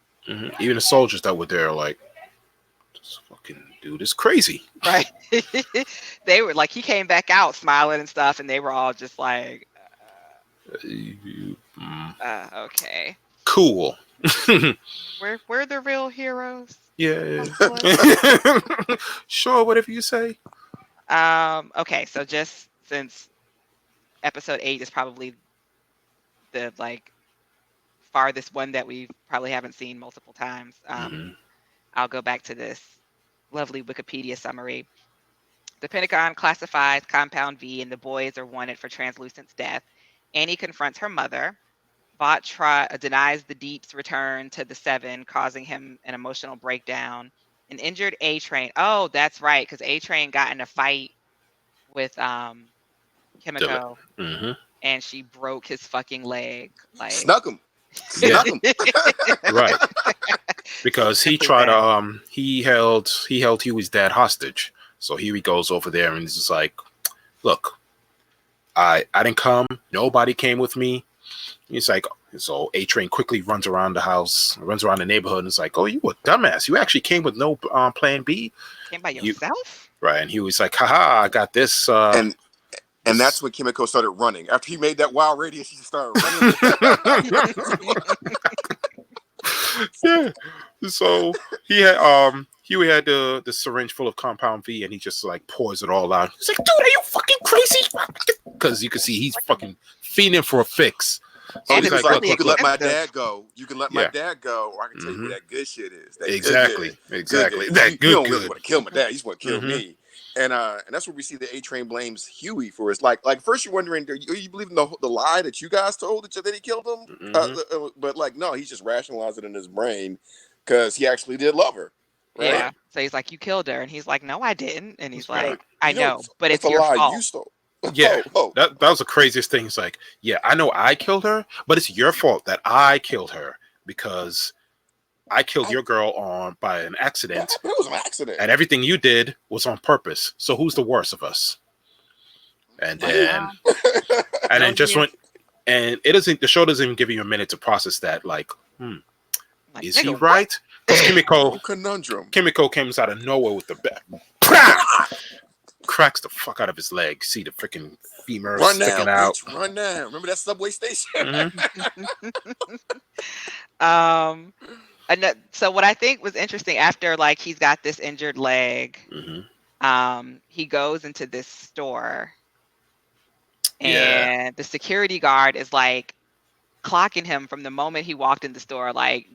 Speaker 4: Even the soldiers that were there, like, this fucking dude is crazy.
Speaker 1: Right. They were like, he came back out smiling and stuff, and they were all just like, okay.
Speaker 4: Cool.
Speaker 1: We're the real heroes.
Speaker 4: Yeah. Sure, whatever you say.
Speaker 1: Okay, so just since episode 8 is probably the like farthest one that we probably haven't seen multiple times, I'll go back to this lovely Wikipedia summary. The Pentagon classifies Compound V and the boys are wanted for Translucent's death. Annie confronts her mother. Vought denies the Deep's return to the Seven, causing him an emotional breakdown. An injured A-Train. Oh, that's right, because A-Train got in a fight with Kimiko, and she broke his fucking leg. Like
Speaker 2: Snuck him.
Speaker 4: Yeah.
Speaker 2: Snuck him.
Speaker 4: Right. Because he tried to he held Huey's dad hostage. So Huey goes over there and is just like, look, I didn't come, nobody came with me. He's like, so A-Train quickly runs around the house, runs around the neighborhood, and is like, oh, you a dumbass. You actually came with no plan B.
Speaker 1: Came by yourself?
Speaker 4: Right. And he was like, haha, I got this.
Speaker 2: And that's when Kimiko started running. After he made that wild radius, she started running.
Speaker 4: Yeah. So Huey had the syringe full of Compound V, and he just like pours it all out. He's like, dude, are you fucking crazy? Because you can see he's fucking fiending for a fix.
Speaker 2: So
Speaker 1: And
Speaker 2: he's
Speaker 1: it was
Speaker 2: like,
Speaker 1: really
Speaker 2: you can let my
Speaker 1: expensive.
Speaker 2: dad go. You can let my dad go, or I can tell you where that good shit is. That
Speaker 4: Exactly.
Speaker 2: Good.
Speaker 4: That
Speaker 2: You
Speaker 4: good.
Speaker 2: don't really want to kill my dad. You just want to kill me. And that's where we see the A-Train blames Huey for his like first you're wondering, are you believing the lie that you guys told that he killed him? But like no, he's just rationalizing it in his brain because he actually did love her. Right?
Speaker 1: Yeah. So he's like, you killed her. And he's like, no, I didn't. And he's
Speaker 2: Right.
Speaker 1: like, I know, but it's
Speaker 2: a
Speaker 1: your
Speaker 2: lie
Speaker 1: fault.
Speaker 2: you stole.
Speaker 4: Yeah,
Speaker 2: Oh.
Speaker 4: that was the craziest thing. It's like, yeah, I know I killed her, but it's your fault that I killed her because I killed your girl by an accident.
Speaker 2: It was an accident.
Speaker 4: And everything you did was on purpose. So who's the worst of us? And then, and then just went, and it doesn't. The show doesn't even give you a minute to process that. Like,
Speaker 1: Like,
Speaker 4: is he
Speaker 1: nigga,
Speaker 4: right? Because
Speaker 2: Conundrum.
Speaker 4: Kimiko comes out of nowhere with the bat, cracks the fuck out of his leg. See the freaking femur
Speaker 2: Run
Speaker 4: sticking
Speaker 2: now,
Speaker 4: out.
Speaker 2: bitch, run now. Remember that subway station?
Speaker 1: And so what I think was interesting after like he's got this injured leg, he goes into this store and the security guard is like clocking him from the moment he walked in the store, like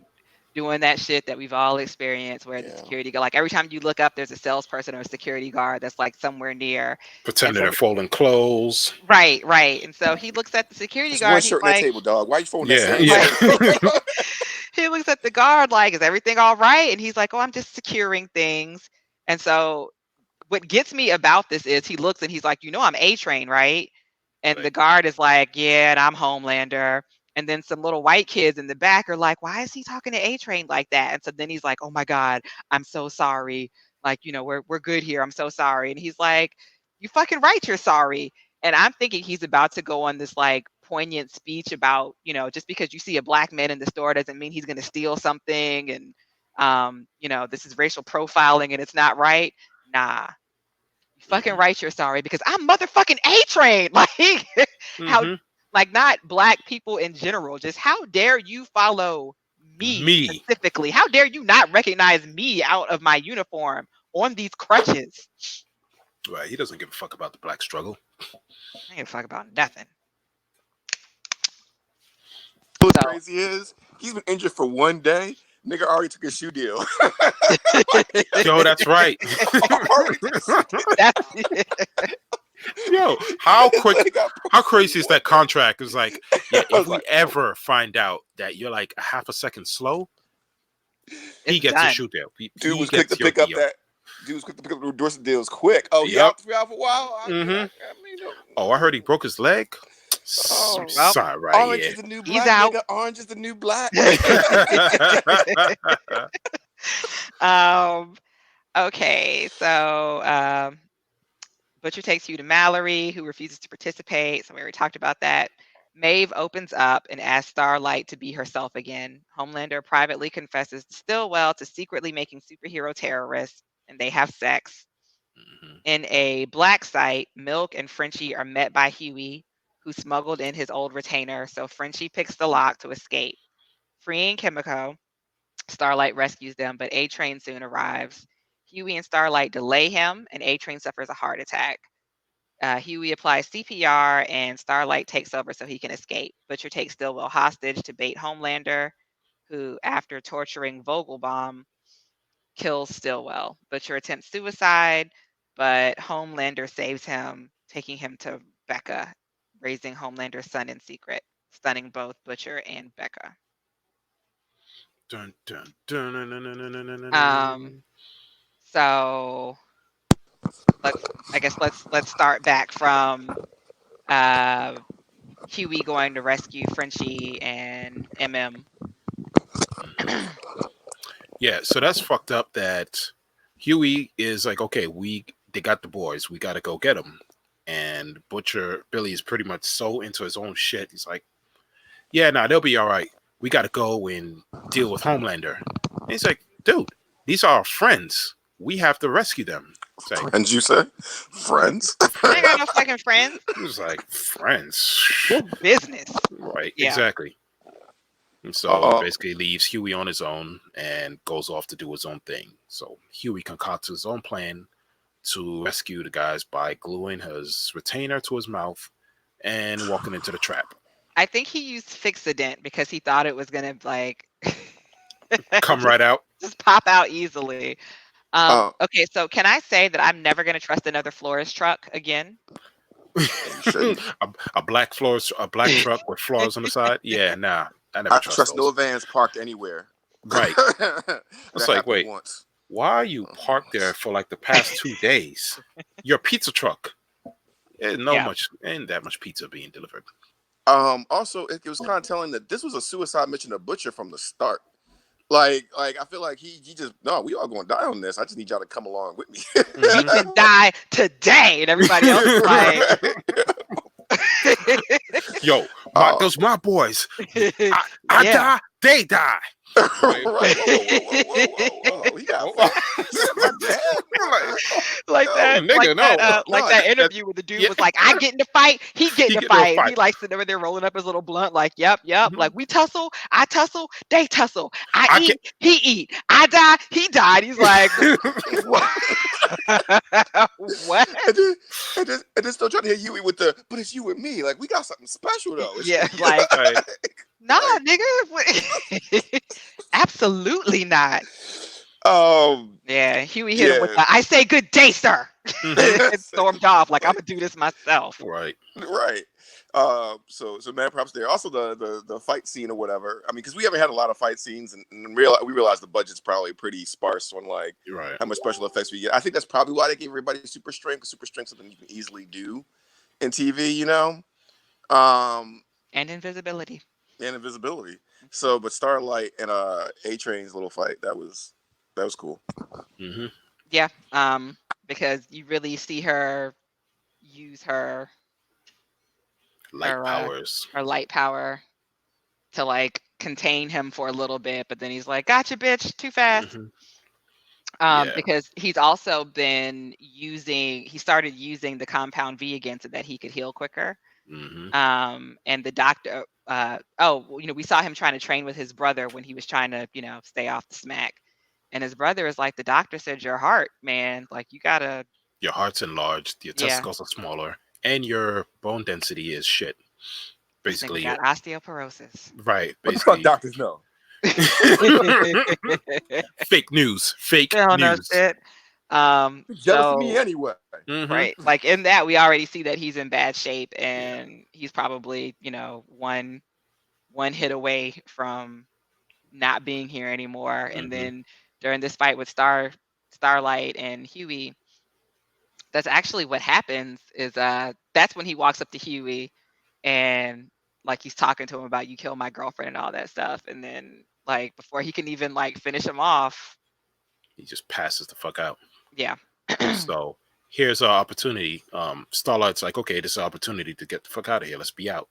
Speaker 1: doing that shit that we've all experienced where the security guard, like every time you look up, there's a salesperson or a security guard that's like somewhere near.
Speaker 4: Pretending they're folding clothes.
Speaker 1: Right. And so he looks at the security guard.
Speaker 2: One shirt on that table, dog. Why you folding that?
Speaker 4: Yeah.
Speaker 1: He looks at the guard like, is everything all right? And he's like, oh, I'm just securing things. And so what gets me about this is he looks and he's like, I'm A-Train, right? And the guard is like, yeah, and I'm Homelander. And then some little white kids in the back are like, why is he talking to A-Train like that? And so then he's like, oh my God, I'm so sorry. Like, we're good here. I'm so sorry. And he's like, you fucking right, you're sorry. And I'm thinking he's about to go on this like poignant speech about, just because you see a black man in the store doesn't mean he's going to steal something. And, this is racial profiling and it's not right. Nah, you fucking right, you're sorry because I'm motherfucking A-Train. Like, how, like not black people in general, just how dare you follow Me specifically. How dare you not recognize me out of my uniform on these crutches?
Speaker 4: Right. He doesn't give a fuck about the black struggle.
Speaker 1: I ain't fuck about nothing.
Speaker 2: What's
Speaker 1: So-
Speaker 2: crazy is he's been injured for 1 day. Nigga already took a shoe deal.
Speaker 4: Yo, that's right.
Speaker 2: Already took a shoe deal.
Speaker 1: That's
Speaker 4: Yo, how
Speaker 2: His
Speaker 4: quick,
Speaker 2: leg got
Speaker 4: how crazy is that contract? It's like, yeah,
Speaker 2: I was
Speaker 4: if we
Speaker 2: like,
Speaker 4: ever find out that you're like a half a second slow, he
Speaker 1: It's
Speaker 4: gets
Speaker 1: done.
Speaker 4: a shoe deal.
Speaker 2: dude
Speaker 4: He
Speaker 2: was quick
Speaker 4: gets
Speaker 2: to
Speaker 4: your
Speaker 2: pick up
Speaker 4: deal.
Speaker 2: that. Dude was quick to pick up the endorsement deals quick. Oh, he
Speaker 4: Yep.
Speaker 2: out for a while.
Speaker 4: Mhm.
Speaker 2: No.
Speaker 4: Oh, I heard he broke his leg.
Speaker 2: Oh.
Speaker 4: Sorry, right
Speaker 2: Orange
Speaker 4: here.
Speaker 2: is the new
Speaker 1: He's
Speaker 2: black.
Speaker 1: out.
Speaker 2: Nigga. Orange is the new black.
Speaker 1: Okay, so Butcher takes you to Mallory, who refuses to participate. So we already talked about that. Maeve opens up and asks Starlight to be herself again. Homelander privately confesses to Stillwell to secretly making superhero terrorists, and they have sex.
Speaker 4: Mhm.
Speaker 1: In a black site, Milk and Frenchie are met by Huey, who smuggled in his old retainer. So Frenchie picks the lock to escape. Freeing Kimiko, Starlight rescues them, but A-Train soon arrives. Huey and Starlight delay him, and A-Train suffers a heart attack. Huey applies CPR, and Starlight takes over so he can escape. Butcher takes Stillwell hostage to bait Homelander, who, after torturing Vogelbaum, kills Stillwell. Butcher attempts suicide, but Homelander saves him, taking him to Becca, raising Homelander's son in secret, stunning both Butcher and Becca.
Speaker 4: Dun, dun, dun, dun, dun, dun, dun, dun, dun, dun.
Speaker 1: So let's start back from Huey going to rescue Frenchie and MM.
Speaker 4: Yeah, so that's fucked up that Huey is like, okay, they got the boys, we gotta go get them. And Billy is pretty much so into his own shit. He's like, yeah, nah, they'll be all right. We gotta go and deal with Homelander. And he's like, dude, these are our friends. We have to rescue them. It's like,
Speaker 2: Friends, you say? Friends?
Speaker 1: I ain't got no fucking friends.
Speaker 4: he was like, friends.
Speaker 1: Business.
Speaker 4: Right,
Speaker 1: Yeah.
Speaker 4: exactly. And so
Speaker 2: Uh-oh.
Speaker 4: basically leaves Huey on his own and goes off to do his own thing. So Huey concocts his own plan to rescue the guys by gluing his retainer to his mouth and walking into the trap.
Speaker 1: I think he used Fixodent because he thought it was gonna like
Speaker 4: Come right out.
Speaker 1: just pop out easily.
Speaker 2: Oh.
Speaker 1: Okay, so can I say that I'm never gonna trust another florist truck again?
Speaker 2: shouldn't.
Speaker 4: a black truck with floors on the side. Yeah, nah. I never
Speaker 2: I
Speaker 4: trust
Speaker 2: trust no
Speaker 4: those.
Speaker 2: vans parked anywhere.
Speaker 4: Right.
Speaker 2: That
Speaker 4: It's like,
Speaker 2: happened
Speaker 4: wait,
Speaker 2: once.
Speaker 4: why are you parked there for like the past 2 days? Your pizza truck. Ain't that much pizza being delivered.
Speaker 2: Also, it was kind of telling that this was a suicide mission of Butcher from the start. Like I feel like he just we all gonna die on this. I just need y'all to come along with me.
Speaker 1: We can die today, and everybody else is like,
Speaker 4: Yo, those my boys. I
Speaker 1: Yeah.
Speaker 4: die, they die.
Speaker 2: Right. Whoa. He got
Speaker 1: like that,
Speaker 4: nigga,
Speaker 1: that interview where the dude was like, I get in the fight, he get in the fight. He like sitting over there rolling up his little blunt, like, yep.
Speaker 4: Mhm.
Speaker 1: Like, we tussle, I tussle, they tussle. I eat, he eat. I die, he died. He's like, what? What?
Speaker 2: And then still trying to hit Huey with but it's you and me. Like, we got something special though. It's
Speaker 1: Yeah, like,
Speaker 4: Right.
Speaker 1: nah, nigga. Absolutely not. Yeah, Huey hit him with the, I say good day, sir. And stormed off like, I'm gonna do this myself.
Speaker 4: Right.
Speaker 2: Right. So mad props there. Also the fight scene or whatever. I mean, because we haven't had a lot of fight scenes, and we realize the budget's probably pretty sparse on like
Speaker 4: Right.
Speaker 2: how much special effects we get. I think that's probably why they gave everybody super strength, because super strength is something you can easily do in TV, you know.
Speaker 1: And invisibility.
Speaker 2: And invisibility. So, but Starlight and A-Train's little fight, that was cool.
Speaker 4: Mm-hmm.
Speaker 1: Yeah. Because you really see her use her
Speaker 4: Light powers.
Speaker 1: her light power to like contain him for a little bit, but then he's like, gotcha, bitch, too fast.
Speaker 4: Mhm. Yeah.
Speaker 1: Because he's also been he started using the compound V again so that he could heal quicker. And the doctor, we saw him trying to train with his brother when he was trying to, stay off the smack. And his brother is like, the doctor said, your heart, man, like you gotta.
Speaker 4: Your heart's enlarged, your
Speaker 1: Yeah.
Speaker 4: testicles are smaller, and your bone density is shit.
Speaker 1: This nigga
Speaker 4: Basically,
Speaker 1: got osteoporosis.
Speaker 4: right.
Speaker 3: What the fuck
Speaker 4: Basically,
Speaker 3: doctors know?
Speaker 4: fake news. Fake
Speaker 1: They don't know
Speaker 4: news.
Speaker 1: shit.
Speaker 3: You're jealous of me anyway.
Speaker 1: Right, like in that we already see that he's in bad shape, and he's probably one hit away from not being here anymore. And then during this fight with Starlight and Huey, that's actually what happens. Is that's when he walks up to Huey, and like he's talking to him about you killed my girlfriend and all that stuff, and then like before he can even like finish him off,
Speaker 4: He just passes the fuck out.
Speaker 1: yeah.
Speaker 4: So here's our opportunity. Starlight's like, okay, this is an opportunity to get the fuck out of here. Let's be out.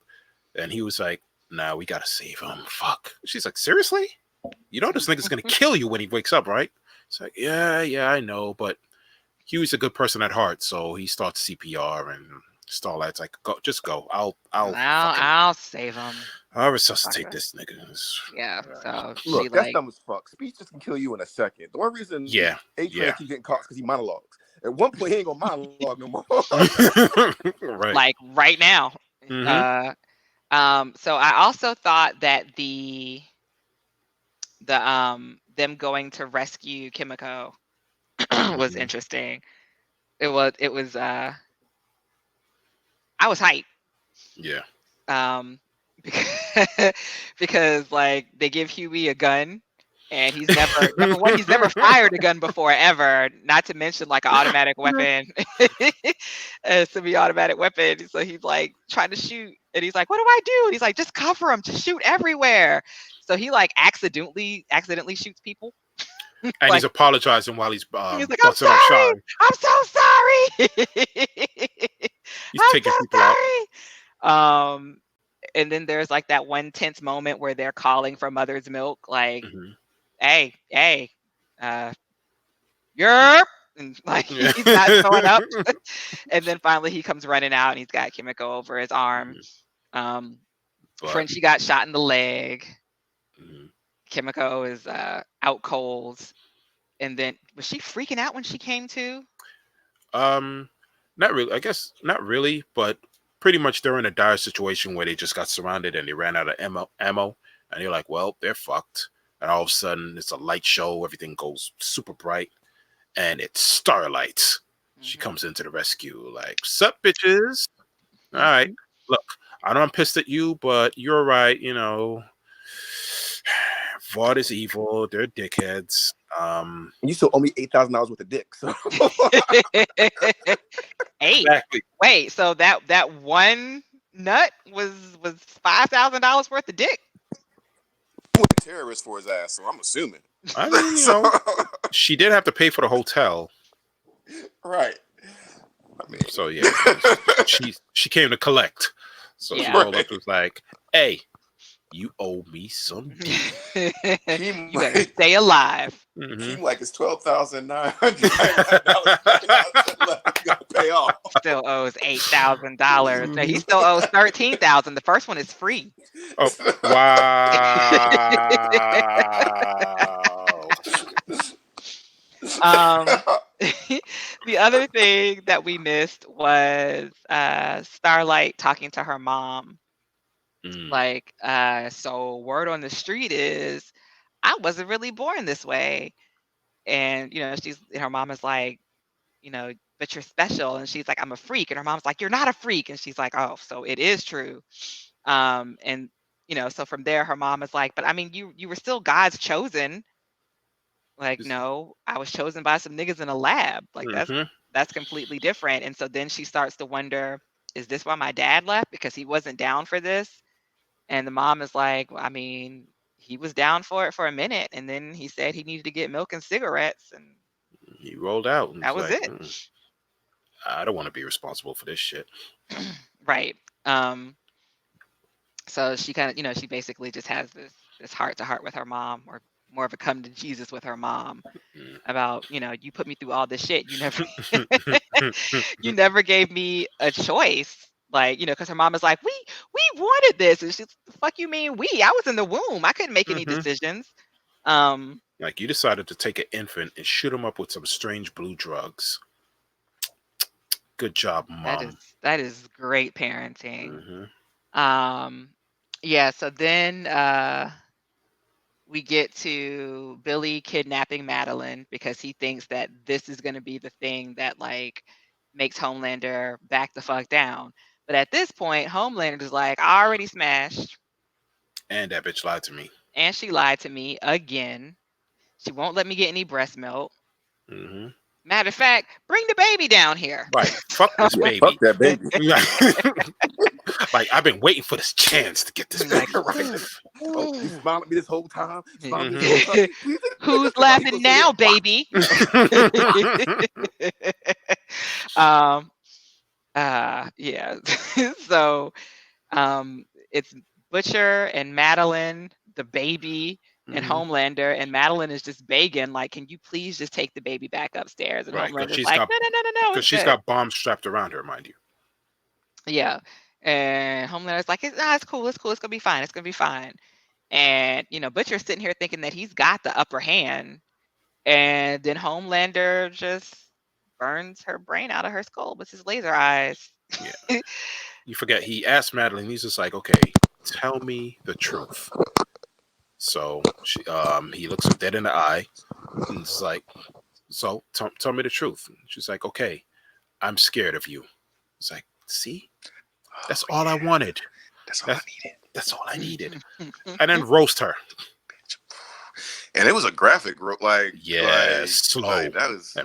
Speaker 4: And he was like, nah, we gotta save him. Fuck. She's like, seriously? You know this nigga's gonna kill you when he wakes up, right? It's like, yeah, I know, but Huey's a good person at heart, so he starts CPR, and Starlight's like, just go.
Speaker 1: I'll save him.
Speaker 4: I'll resuscitate this nigga.
Speaker 1: Yeah. So
Speaker 3: Look,
Speaker 1: she
Speaker 3: that's
Speaker 1: like,
Speaker 3: dumb as fuck. Speech just can kill you in a second. The one reason
Speaker 4: Yeah.
Speaker 3: A-Train keeps getting caught is because he monologues. At one point, he ain't gonna monologue no more.
Speaker 4: Right.
Speaker 1: like right now.
Speaker 4: Mhm.
Speaker 1: So I also thought that the them going to rescue Kimiko was interesting. It was I was hyped.
Speaker 4: Yeah.
Speaker 1: Because like they give Huey a gun, and he's never number one, he's never fired a gun before ever, not to mention like an automatic weapon, a semi-automatic weapon. So he's like trying to shoot, and he's like, what do I do? And he's like, just cover him, just shoot everywhere. So he like accidentally shoots people.
Speaker 4: And
Speaker 1: like,
Speaker 4: he's apologizing while he's
Speaker 1: like, I'm
Speaker 4: busting up
Speaker 1: sorry,
Speaker 4: shine.
Speaker 1: I'm so sorry.
Speaker 4: He's taking people out.
Speaker 1: And then there's like that one tense moment where they're calling for mother's milk, like,
Speaker 4: Mhm.
Speaker 1: hey, you're, and like he's not showing up. And then finally he comes running out, and he's got Kimiko over his arm. Frenchie got shot in the leg. Kimiko is out cold. And then was she freaking out when she came to?
Speaker 4: Not really. I guess not really, but pretty much they're in a dire situation where they just got surrounded and they ran out of ammo, and you're like, well, they're fucked. And all of a sudden, it's a light show. Everything goes super bright, and it's Starlight. She comes into the rescue, like, sup, bitches. All right, look, I know I'm pissed at you, but you're right. Vought is evil. They're dickheads.
Speaker 3: You still owe me $8,000 worth of dick. So.
Speaker 4: Exactly.
Speaker 1: Wait, so that one nut was $5,000 worth of dick?
Speaker 2: Terrorist for his ass, so I'm assuming.
Speaker 4: I mean, she did have to pay for the hotel.
Speaker 2: Right. I mean,
Speaker 4: so yeah, she came to collect. So she rolled up, was like, "Hey, you owe me some dick.
Speaker 1: You better stay alive."
Speaker 2: Seemed like it's $12,900 gotta pay off.
Speaker 1: Still owes $8,000. No, he still owes $13,000. The first one is free.
Speaker 4: Oh, wow.
Speaker 1: The other thing that we missed was Starlight talking to her mom. Like, so word on the street is I wasn't really born this way. And her mom is like, but you're special. And she's like, I'm a freak. And her mom's like, you're not a freak. And she's like, oh, so it is true. And so from there, her mom is like, but I mean, you were still God's chosen. Like, no, I was chosen by some niggas in a lab. Like, that's completely different. And so then she starts to wonder, is this why my dad left? Because he wasn't down for this. And the mom is like, well, I mean, he was down for it for a minute, and then he said he needed to get milk and cigarettes, and
Speaker 4: he rolled out. And
Speaker 1: that was
Speaker 4: like,
Speaker 1: it.
Speaker 4: I don't want to be responsible for this shit.
Speaker 1: Right. So she kind of, she basically just has this heart to heart with her mom, or more of a come to Jesus with her mom about, you put me through all this shit. You never gave me a choice. Like, because her mom is like, we wanted this, and she's, the fuck you mean we? I was in the womb. I couldn't make any
Speaker 4: Mhm.
Speaker 1: decisions. Um,
Speaker 4: Like, you decided to take an infant and shoot him up with some strange blue drugs. Good job, mom.
Speaker 1: that is great parenting.
Speaker 4: Hmm.
Speaker 1: Yeah. So then we get to Billy kidnapping Madeline because he thinks that this is going to be the thing that like makes Homelander back the fuck down. But at this point, Homelander's like, I already smashed,
Speaker 4: And that bitch lied to me.
Speaker 1: and she lied to me again. She won't let me get any breast milk.
Speaker 4: Hmm.
Speaker 1: Matter of fact, bring the baby down here.
Speaker 4: Right. Fuck this
Speaker 3: Yeah,
Speaker 4: baby.
Speaker 3: fuck that baby.
Speaker 4: Like, I've been waiting for this chance to get this
Speaker 1: Like,
Speaker 4: baby.
Speaker 3: Right. Oh, you smiling at me this whole time? Smiling at me
Speaker 1: Mhm.
Speaker 3: this whole time? Please,
Speaker 1: Who's
Speaker 3: nigga,
Speaker 1: laughing
Speaker 3: people
Speaker 1: now,
Speaker 3: say this.
Speaker 1: baby? Yeah. So it's Butcher and Madeline, the baby, and
Speaker 4: Mhm.
Speaker 1: Homelander, and Madeline is just begging, like, can you please just take the baby back upstairs? And
Speaker 4: Right, 'cause
Speaker 1: Homelander's
Speaker 4: she's
Speaker 1: like,
Speaker 4: got-
Speaker 1: no,
Speaker 4: Because
Speaker 1: it's
Speaker 4: she's
Speaker 1: good.
Speaker 4: got bombs strapped around her, mind you.
Speaker 1: Yeah. And Homelander's like, it's cool, it's gonna be fine, it's gonna be fine. And Butcher's sitting here thinking that he's got the upper hand, and then Homelander just burns her brain out of her skull with his laser eyes.
Speaker 4: Yeah. You forget, he asked Madeline, he's just like, okay, tell me the truth. So he looks her dead in the eye and is like, so tell me the truth. She's like, okay, I'm scared of you. It's like, see, that's all I wanted.
Speaker 2: That's all I needed.
Speaker 4: That's all I needed. And then roast her.
Speaker 2: And it was a graphic,
Speaker 4: Yeah,
Speaker 2: like,
Speaker 4: slow.
Speaker 2: like, that was.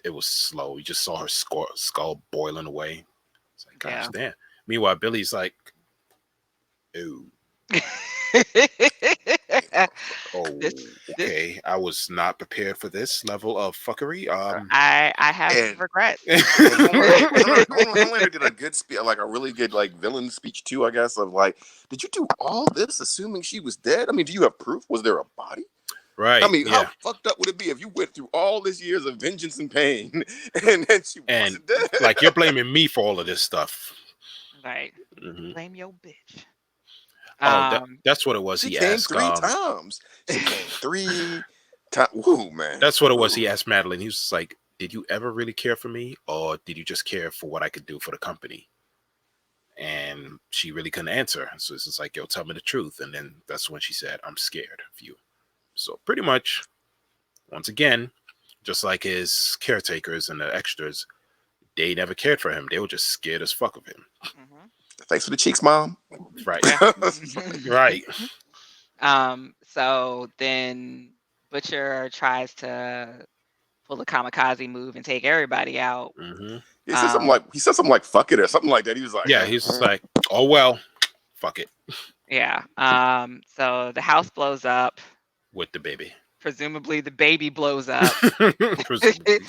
Speaker 4: It was slow. You just saw her skull boiling away. It's like, gosh
Speaker 1: Yeah.
Speaker 4: damn. Meanwhile, Billy's like, ooh, oh, okay. I was not prepared for this level of fuckery.
Speaker 1: I have
Speaker 2: And-
Speaker 1: regrets.
Speaker 2: Homelander did a good speech, like a really good like villain speech too, I guess, of like, did you do all this assuming she was dead? I mean, do you have proof? Was there a body?
Speaker 4: Right.
Speaker 2: I mean,
Speaker 4: yeah.
Speaker 2: how fucked up would it be if you went through all these years of vengeance and pain and then she
Speaker 4: And
Speaker 2: wasn't dead?
Speaker 4: like, you're blaming me for all of this stuff.
Speaker 1: Right.
Speaker 4: Mhm.
Speaker 1: Blame your bitch.
Speaker 4: Oh, that's what it was.
Speaker 2: She
Speaker 4: He
Speaker 2: came
Speaker 4: asked.
Speaker 2: 3 times. She came 3 times. Woo, man.
Speaker 4: That's what it was. He
Speaker 2: Ooh.
Speaker 4: asked Madeline. He was just like, did you ever really care for me, or did you just care for what I could do for the company? And she really couldn't answer. So it's just like, yo, tell me the truth. And then that's when she said, I'm scared of you. So pretty much, once again, just like his caretakers and the extras, they never cared for him. They were just scared as fuck of him.
Speaker 1: Mhm.
Speaker 2: Thanks for the cheeks, Mom.
Speaker 4: Right.
Speaker 1: Yeah.
Speaker 4: Right.
Speaker 1: So then Butcher tries to pull a kamikaze move and take everybody out.
Speaker 4: Hmm.
Speaker 2: He said something like fuck it or something like that. He was like,
Speaker 4: Yeah, he's just like, oh, well, fuck it.
Speaker 1: Yeah. So the house blows up.
Speaker 4: With the baby.
Speaker 1: Presumably the baby blows up.
Speaker 4: Presumably.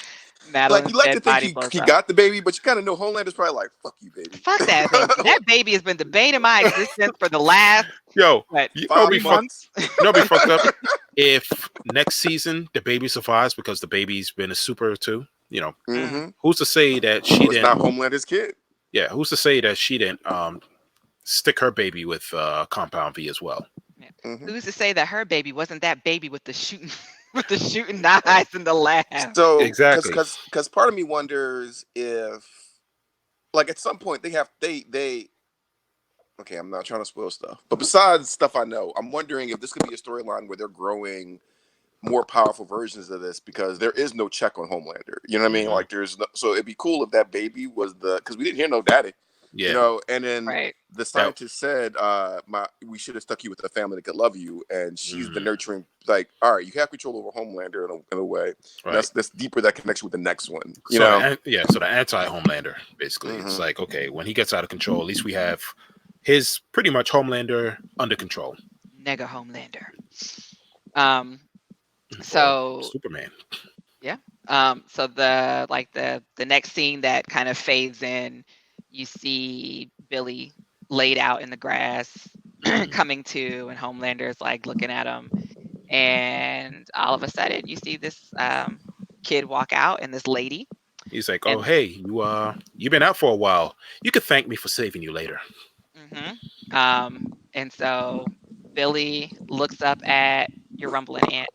Speaker 1: Madeline's
Speaker 2: like, you like
Speaker 1: dead
Speaker 2: to
Speaker 1: body
Speaker 2: think
Speaker 1: blows
Speaker 2: he
Speaker 1: up.
Speaker 2: got the baby, but you kind of know Homelander's probably like, fuck you, baby.
Speaker 1: Fuck that baby. That baby has been debating my existence for the last
Speaker 4: Yo,
Speaker 1: what,
Speaker 4: you know,
Speaker 2: 5
Speaker 4: be fucked.
Speaker 2: months.
Speaker 4: You know, be fucked up. If next season the baby survives because the baby's been a super too,
Speaker 2: Mm-hmm.
Speaker 4: who's to say that she
Speaker 2: It's not
Speaker 4: didn't?
Speaker 2: Homelander's kid.
Speaker 4: Yeah, who's to say that she didn't stick her baby with Compound V as well?
Speaker 2: Mm-hmm.
Speaker 1: who's to say that her baby wasn't that baby with the shooting with the shooting knives in the lab?
Speaker 2: So
Speaker 4: Exactly.
Speaker 2: because part of me wonders if, like, at some point they. Okay, I'm not trying to spoil stuff, but besides stuff I know, I'm wondering if this could be a storyline where they're growing more powerful versions of this, because there is no check on Homelander. You know what I mean?
Speaker 4: Mhm.
Speaker 2: Like, there's no, so it'd be cool if that baby was because we didn't hear no daddy.
Speaker 4: Yeah.
Speaker 2: And then
Speaker 1: Right.
Speaker 2: the scientist said, we should have stuck you with a family that could love you, and she's the
Speaker 4: Mhm.
Speaker 2: nurturing. Like, all right, you have control over Homelander in a way.
Speaker 4: Right.
Speaker 2: That's deeper, that connection with the next one. You
Speaker 4: So
Speaker 2: know?
Speaker 4: so the anti-Homelander, basically. It's
Speaker 2: Mhm.
Speaker 4: like, okay, when he gets out of control, at least we have his pretty much Homelander under control.
Speaker 1: Nega Homelander.
Speaker 4: Or
Speaker 1: So
Speaker 4: Superman.
Speaker 1: so the next scene that kind of fades in, you see Billy laid out in the grass, coming to, and Homelander's like looking at him, and all of a sudden you see this kid walk out, and this lady,
Speaker 4: He's like, "Oh,
Speaker 1: And
Speaker 4: hey, you've been out for a while. You could thank me for saving you later."
Speaker 1: and so Billy looks up at your rumbling ant.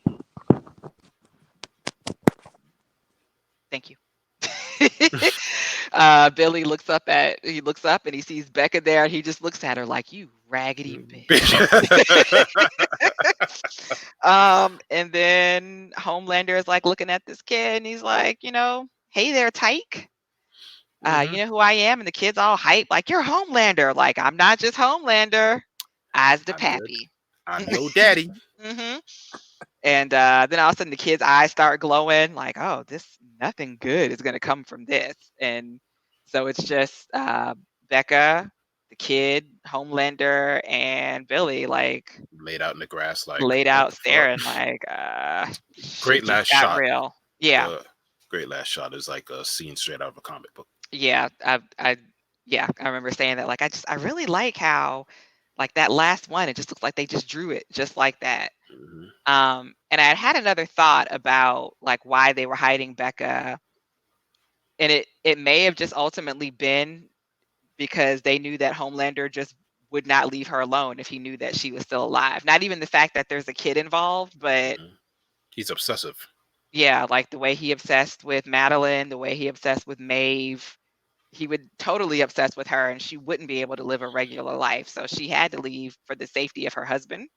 Speaker 1: Thank you. Billy looks up and he sees Becca there and he just looks at her like, you raggedy bitch. And then Homelander is like looking at this kid and he's like, hey there, Tyke. You know who I am? And the kid's all hype, like, you're Homelander. Like, I'm not just Homelander. I's the pappy.
Speaker 4: I'm your daddy.
Speaker 1: And then all of a sudden the kid's eyes start glowing, like, oh, nothing good is going to come from this. And so it's just Becca, the kid, Homelander, and Billy, like,
Speaker 4: laid out in the grass, like
Speaker 1: laid
Speaker 4: what
Speaker 1: out
Speaker 4: the fuck?
Speaker 1: staring, like,
Speaker 4: Great
Speaker 1: shit
Speaker 4: last
Speaker 1: just got
Speaker 4: shot.
Speaker 1: real. Yeah.
Speaker 4: Great last shot is like a scene straight out of a comic book.
Speaker 1: Yeah, I remember saying that. Like, I really like how, like, that last one, it just looks like they just drew it just like that. And I had another thought about like why they were hiding Becca, and it may have just ultimately been because they knew that Homelander just would not leave her alone if he knew that she was still alive. Not even the fact that there's a kid involved, but
Speaker 4: he's obsessive.
Speaker 1: Yeah, like the way he obsessed with Madeline, the way he obsessed with Maeve. He would totally obsess with her and she wouldn't be able to live a regular life. So she had to leave for the safety of her husband.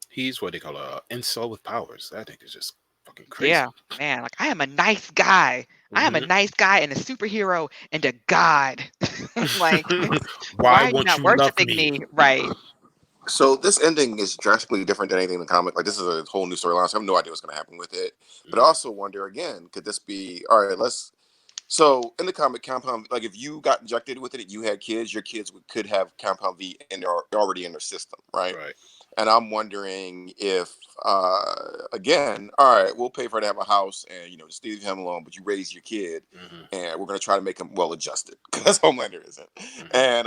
Speaker 4: He's what they call a incel with powers. I think it's just fucking crazy.
Speaker 1: Yeah, man, like, I am a nice guy. I am a nice guy and a superhero and a god. Like, why are you
Speaker 4: won't
Speaker 1: not
Speaker 4: you love
Speaker 1: worshiping
Speaker 4: me?
Speaker 1: me? Right.
Speaker 2: So this ending is drastically different than anything in the comic. Like, this is a whole new storyline. So I have no idea what's going to happen with it. But I also wonder again, could this be all right? So in the comic, Compound, like if you got injected with it and you had kids, your kids could have Compound V and they're already in their system, right?
Speaker 4: Right.
Speaker 2: And I'm wondering if, again, all right, we'll pay for her to have a house and, just leave him alone, but you raise your kid and we're going to try to make him well adjusted because Homelander isn't. And,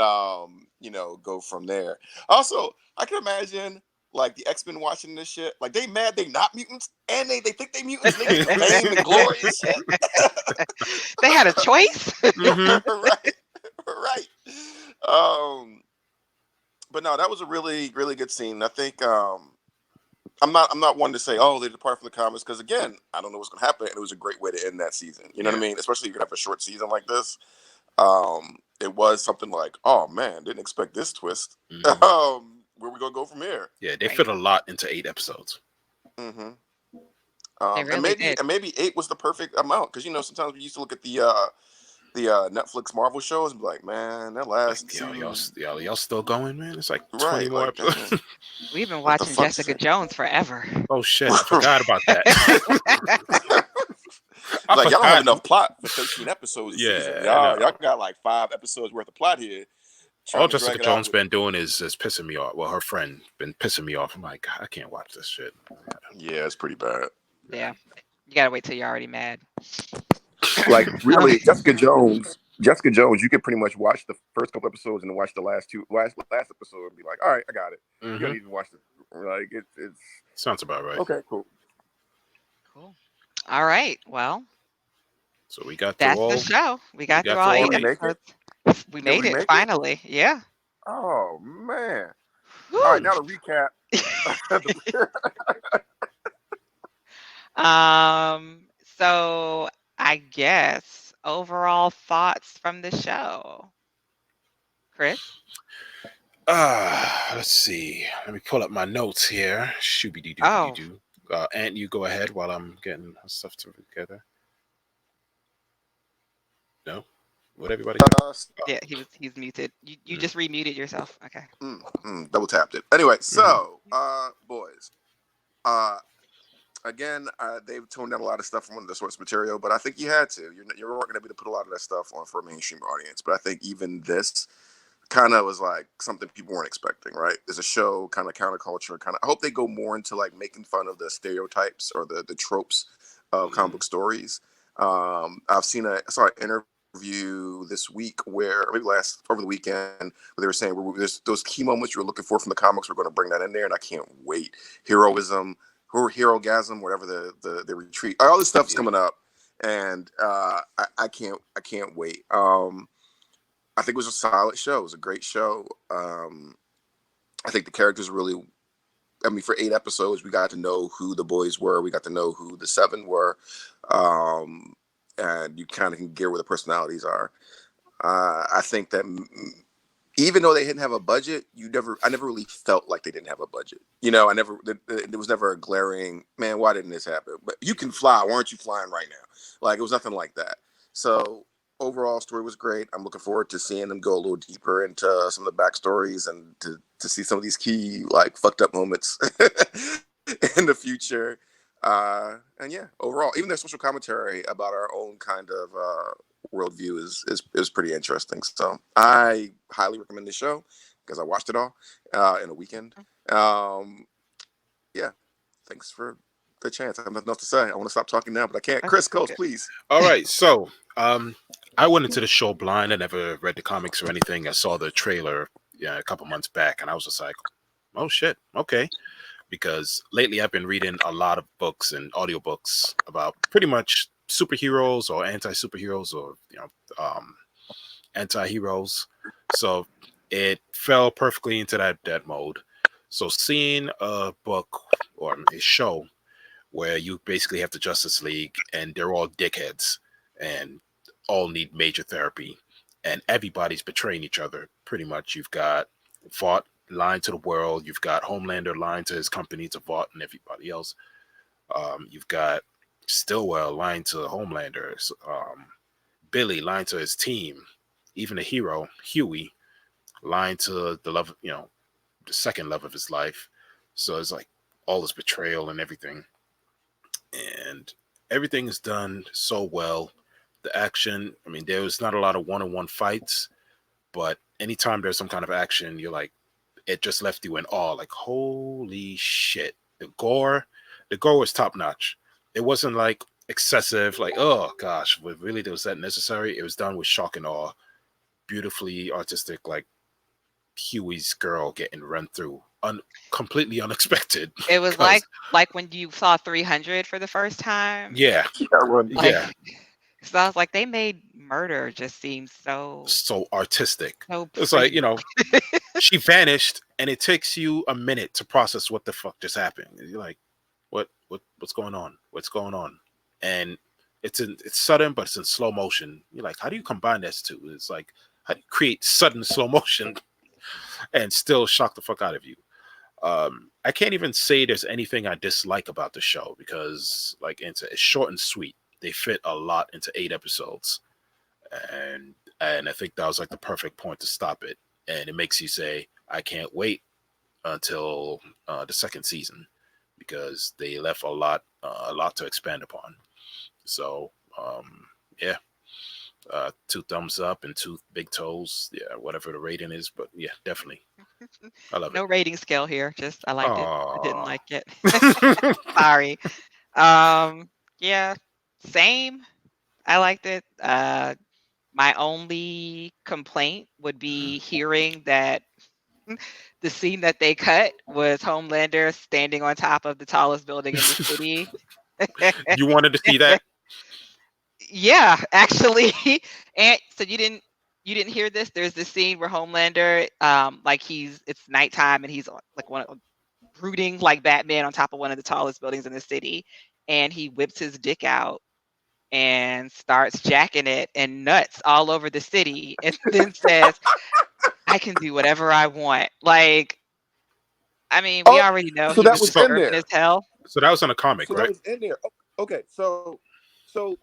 Speaker 2: go from there. Also, I can imagine like the X-Men watching this shit. Like, they mad they not mutants and they think they mutants. They get fame and glory and shit.
Speaker 1: They had a choice.
Speaker 2: Right. But no, that was a really, really good scene. I think I'm not one to say, oh, they depart from the comics, because again, I don't know what's gonna happen, and it was a great way to end that season. You know what I mean? Especially if you have a short season like this. It was something like, oh man, didn't expect this twist. Where we gonna go from here?
Speaker 4: Yeah, they fit a lot into 8 episodes.
Speaker 1: They
Speaker 2: And
Speaker 1: really did.
Speaker 2: maybe 8 was the perfect amount, because sometimes we used to look at the Netflix Marvel shows and be like, man, that last
Speaker 4: y'all still going, man? It's like 20 more episodes.
Speaker 1: We've been watching Jessica Jones forever.
Speaker 4: Oh shit, I forgot about that.
Speaker 2: Like, y'all don't have enough plot for 13 episodes.
Speaker 4: Yeah,
Speaker 2: y'all got like 5 episodes worth of plot here.
Speaker 4: All Jessica Jones been doing is pissing me off. Well, her friend been pissing me off. I'm like, I can't watch this shit.
Speaker 2: Yeah, it's pretty bad.
Speaker 1: Yeah, you gotta wait till you're already mad.
Speaker 3: Like, really, Jessica Jones, you could pretty much watch the first couple episodes and then watch the last episode and be like, all right, I got it. You don't even watch it. Like, it's
Speaker 4: sounds about right.
Speaker 3: Okay, cool.
Speaker 1: All right, well,
Speaker 4: so we got
Speaker 1: that's the show. We got through all 8 episodes. We made it finally. Yeah.
Speaker 3: Oh man.
Speaker 1: Woo.
Speaker 3: All right, now to recap.
Speaker 1: So I guess overall thoughts from the show, Chris.
Speaker 4: Let's see. Let me pull up my notes here. Shooby-doo-doo-doo-doo. Ant, you go ahead while I'm getting stuff together. No? What, everybody got?
Speaker 1: Yeah, he's muted. You just remuted yourself. Okay.
Speaker 2: Double tapped it. Anyway, so boys. Again, they've toned down a lot of stuff from the source material, but I think you had to. You weren't going to be able to put a lot of that stuff on for a mainstream audience. But I think even this kind of was like something people weren't expecting, right? There's a show, kind of counterculture, I hope they go more into like making fun of the stereotypes or the tropes of comic book stories. I saw an interview this week where maybe over the weekend where they were saying there's those key moments you were looking for from the comics. We're going to bring that in there, and I can't wait. Heroism, Herogasm, whatever the retreat, all this stuff is coming up.
Speaker 3: and I can't wait. I think it was a solid show. It was a great show. I think the characters really. I mean, for 8 episodes, we got to know who the boys were. We got to know who the seven were, and you kind of can get where the personalities are. I think that even though they didn't have a budget, I never really felt like they didn't have a budget. There was never a glaring, man, why didn't this happen? But you can fly. Why aren't you flying right now? Like, it was nothing like that. So overall, story was great. I'm looking forward to seeing them go a little deeper into some of the backstories and to see some of these key, like, fucked up moments in the future. And yeah, overall, even their social commentary about our own kind of worldview is pretty interesting. So I highly recommend this show because I watched it all in a weekend. Yeah, thanks for the chance. I have nothing else to say. I want to stop talking now, but I can't. Chris Coates, please.
Speaker 4: All right, so I went into the show blind. I never read the comics or anything. I saw the trailer a couple months back, and I was just like, oh shit, okay. Because lately I've been reading a lot of books and audiobooks about pretty much superheroes or anti-superheroes or anti-heroes. So it fell perfectly into that mode. So seeing a book or a show where you basically have the Justice League and they're all dickheads and all need major therapy and everybody's betraying each other. Pretty much you've got Vought lying to the world. You've got Homelander lying to his company, to Vought and everybody else. You've got Stillwell lying to Homelander. Billy lying to his team. Even the hero, Huey, lying to the love, the second love of his life. So it's like all this betrayal and everything. And everything is done so well. The action, I mean, there was not a lot of one-on-one fights, but anytime there's some kind of action, you're like, it just left you in awe. Like, holy shit. The gore was top notch. It wasn't like excessive, like, oh gosh, really was that necessary? It was done with shock and awe. Beautifully artistic, like Huey's girl getting run through. Completely unexpected.
Speaker 1: It was like when you saw 300 for the first time.
Speaker 4: Yeah.
Speaker 1: Yeah. So I was like, they made murder just seem so
Speaker 4: artistic.
Speaker 1: So
Speaker 4: it's like, she vanished and it takes you a minute to process what the fuck just happened. You're like, what's going on? What's going on? And it's sudden, but it's in slow motion. You're like, how do you combine this two? It's like, how do you create sudden slow motion and still shock the fuck out of you? I can't even say there's anything I dislike about the show because like it's short and sweet. They fit a lot into 8 episodes. And I think that was like the perfect point to stop it. And it makes you say, I can't wait until the second season because they left a lot to expand upon. So, yeah, 2 thumbs up and 2 big toes. Yeah, whatever the rating is. But yeah, definitely. I love it.
Speaker 1: No rating scale here. Just I liked it. I didn't like it. Sorry. Yeah, same. I liked it. My only complaint would be hearing that the scene that they cut was Homelander standing on top of the tallest building in the city.
Speaker 4: You wanted to see that?
Speaker 1: Yeah, actually. And so you didn't hear this? There's this scene where Homelander, like it's nighttime and he's like brooding like Batman on top of one of the tallest buildings in the city, and he whips his dick out and starts jacking it and nuts all over the city, and then says, "I can do whatever I want." Like, I mean, we already know
Speaker 3: so
Speaker 1: he
Speaker 3: that was in there
Speaker 1: as hell.
Speaker 4: So that was in a comic, right?
Speaker 3: That was in there. Okay, so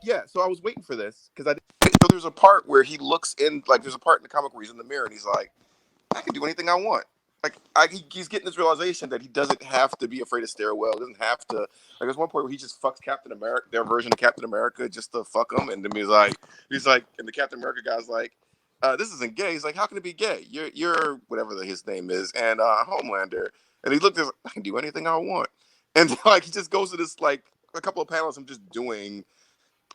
Speaker 3: yeah, so I was waiting for this because so there's a part where he looks in, like there's a part in the comic where he's in the mirror and he's like, I can do anything I want. Like he's getting this realization that he doesn't have to be afraid of stairwell. He doesn't have to. Like there's one point where he just fucks Captain America, their version of Captain America, just to fuck him. And then he's like, and the Captain America guy's like, this isn't gay. He's like, how can it be gay? You're whatever his name is, and Homelander. And he looked at, I can do anything I want. And like he just goes to this like a couple of panels. I'm just doing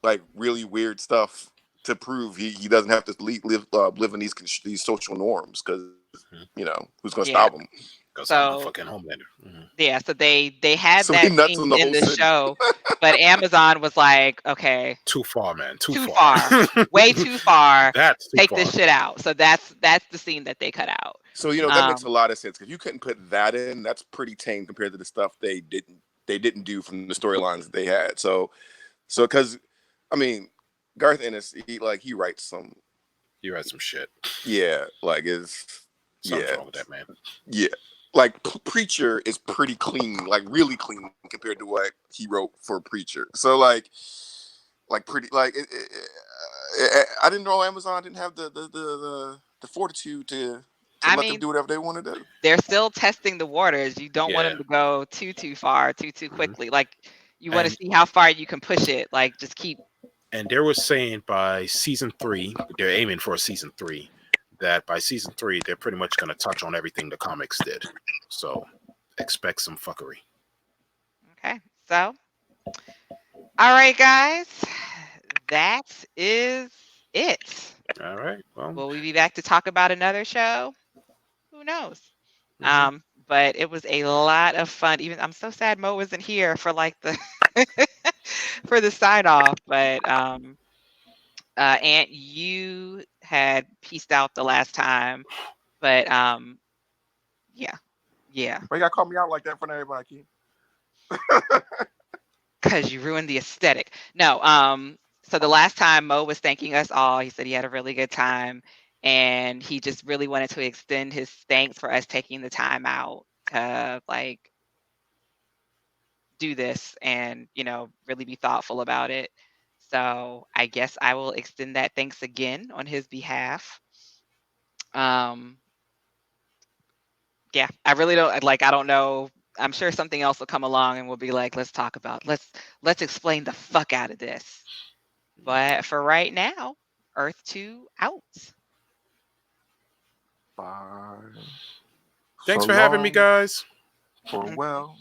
Speaker 3: like really weird stuff to prove he doesn't have to live in these social norms because who's going to stop him?
Speaker 4: Because I'm a
Speaker 1: So
Speaker 4: fucking Homelander. Mhm.
Speaker 1: yeah, so they had
Speaker 3: So he
Speaker 1: that
Speaker 3: nuts
Speaker 1: scene
Speaker 3: on the
Speaker 1: in
Speaker 3: whole
Speaker 1: the
Speaker 3: city.
Speaker 1: show, but Amazon was like, okay,
Speaker 4: Too far, man. Too
Speaker 1: too
Speaker 4: far.
Speaker 1: far, way too far.
Speaker 4: That's too
Speaker 1: Take
Speaker 4: far.
Speaker 1: this shit out. So that's the scene that they cut out.
Speaker 3: So that makes a
Speaker 1: Um,
Speaker 3: lot of sense because you couldn't put that in. That's pretty tame compared to the stuff they didn't do from the storylines that they had. So because I mean, Garth Ennis, he writes some,
Speaker 4: You had some shit.
Speaker 3: yeah, like it's
Speaker 4: Something's
Speaker 3: yeah
Speaker 4: wrong with that man.
Speaker 3: yeah. Like Preacher is pretty clean, like really clean compared to what he wrote for Preacher. So like pretty like I didn't know Amazon didn't have the fortitude to
Speaker 1: I
Speaker 3: let them
Speaker 1: mean,
Speaker 3: do whatever they want to do.
Speaker 1: they're still testing the waters. You don't want
Speaker 4: Yeah.
Speaker 1: them to go too far, too
Speaker 4: Mhm.
Speaker 1: quickly. Like you want to
Speaker 4: And
Speaker 1: see how far you can push it. Like just keep.
Speaker 4: and they were saying by season 3, they're aiming for a season 3. That by season 3, they're pretty much going to touch on everything the comics did. So expect some fuckery.
Speaker 1: Okay, so all right, guys, that is it.
Speaker 4: All right. Well,
Speaker 1: Will we be back to talk about another show? Who knows?
Speaker 4: mhm.
Speaker 1: But it was a lot of fun. Even I'm so sad Mo wasn't here for like the for the sign off. But Aunt, you had pieced out the last time. But yeah.
Speaker 3: Why you gotta call me out like that in front of everybody,
Speaker 1: Because you ruined the aesthetic. No, so the last time Mo was thanking us all, he said he had a really good time, and he just really wanted to extend his thanks for us taking the time out to like do this and really be thoughtful about it. So I guess I will extend that thanks again on his behalf. Um, yeah, I really don't like. I don't know. I'm sure something else will come along and we'll be like, let's talk about let's explain the fuck out of this. But for right now, Earth 2 out.
Speaker 3: Bye.
Speaker 4: Thanks
Speaker 3: So
Speaker 4: for having me,
Speaker 3: long,
Speaker 4: guys.
Speaker 3: farewell.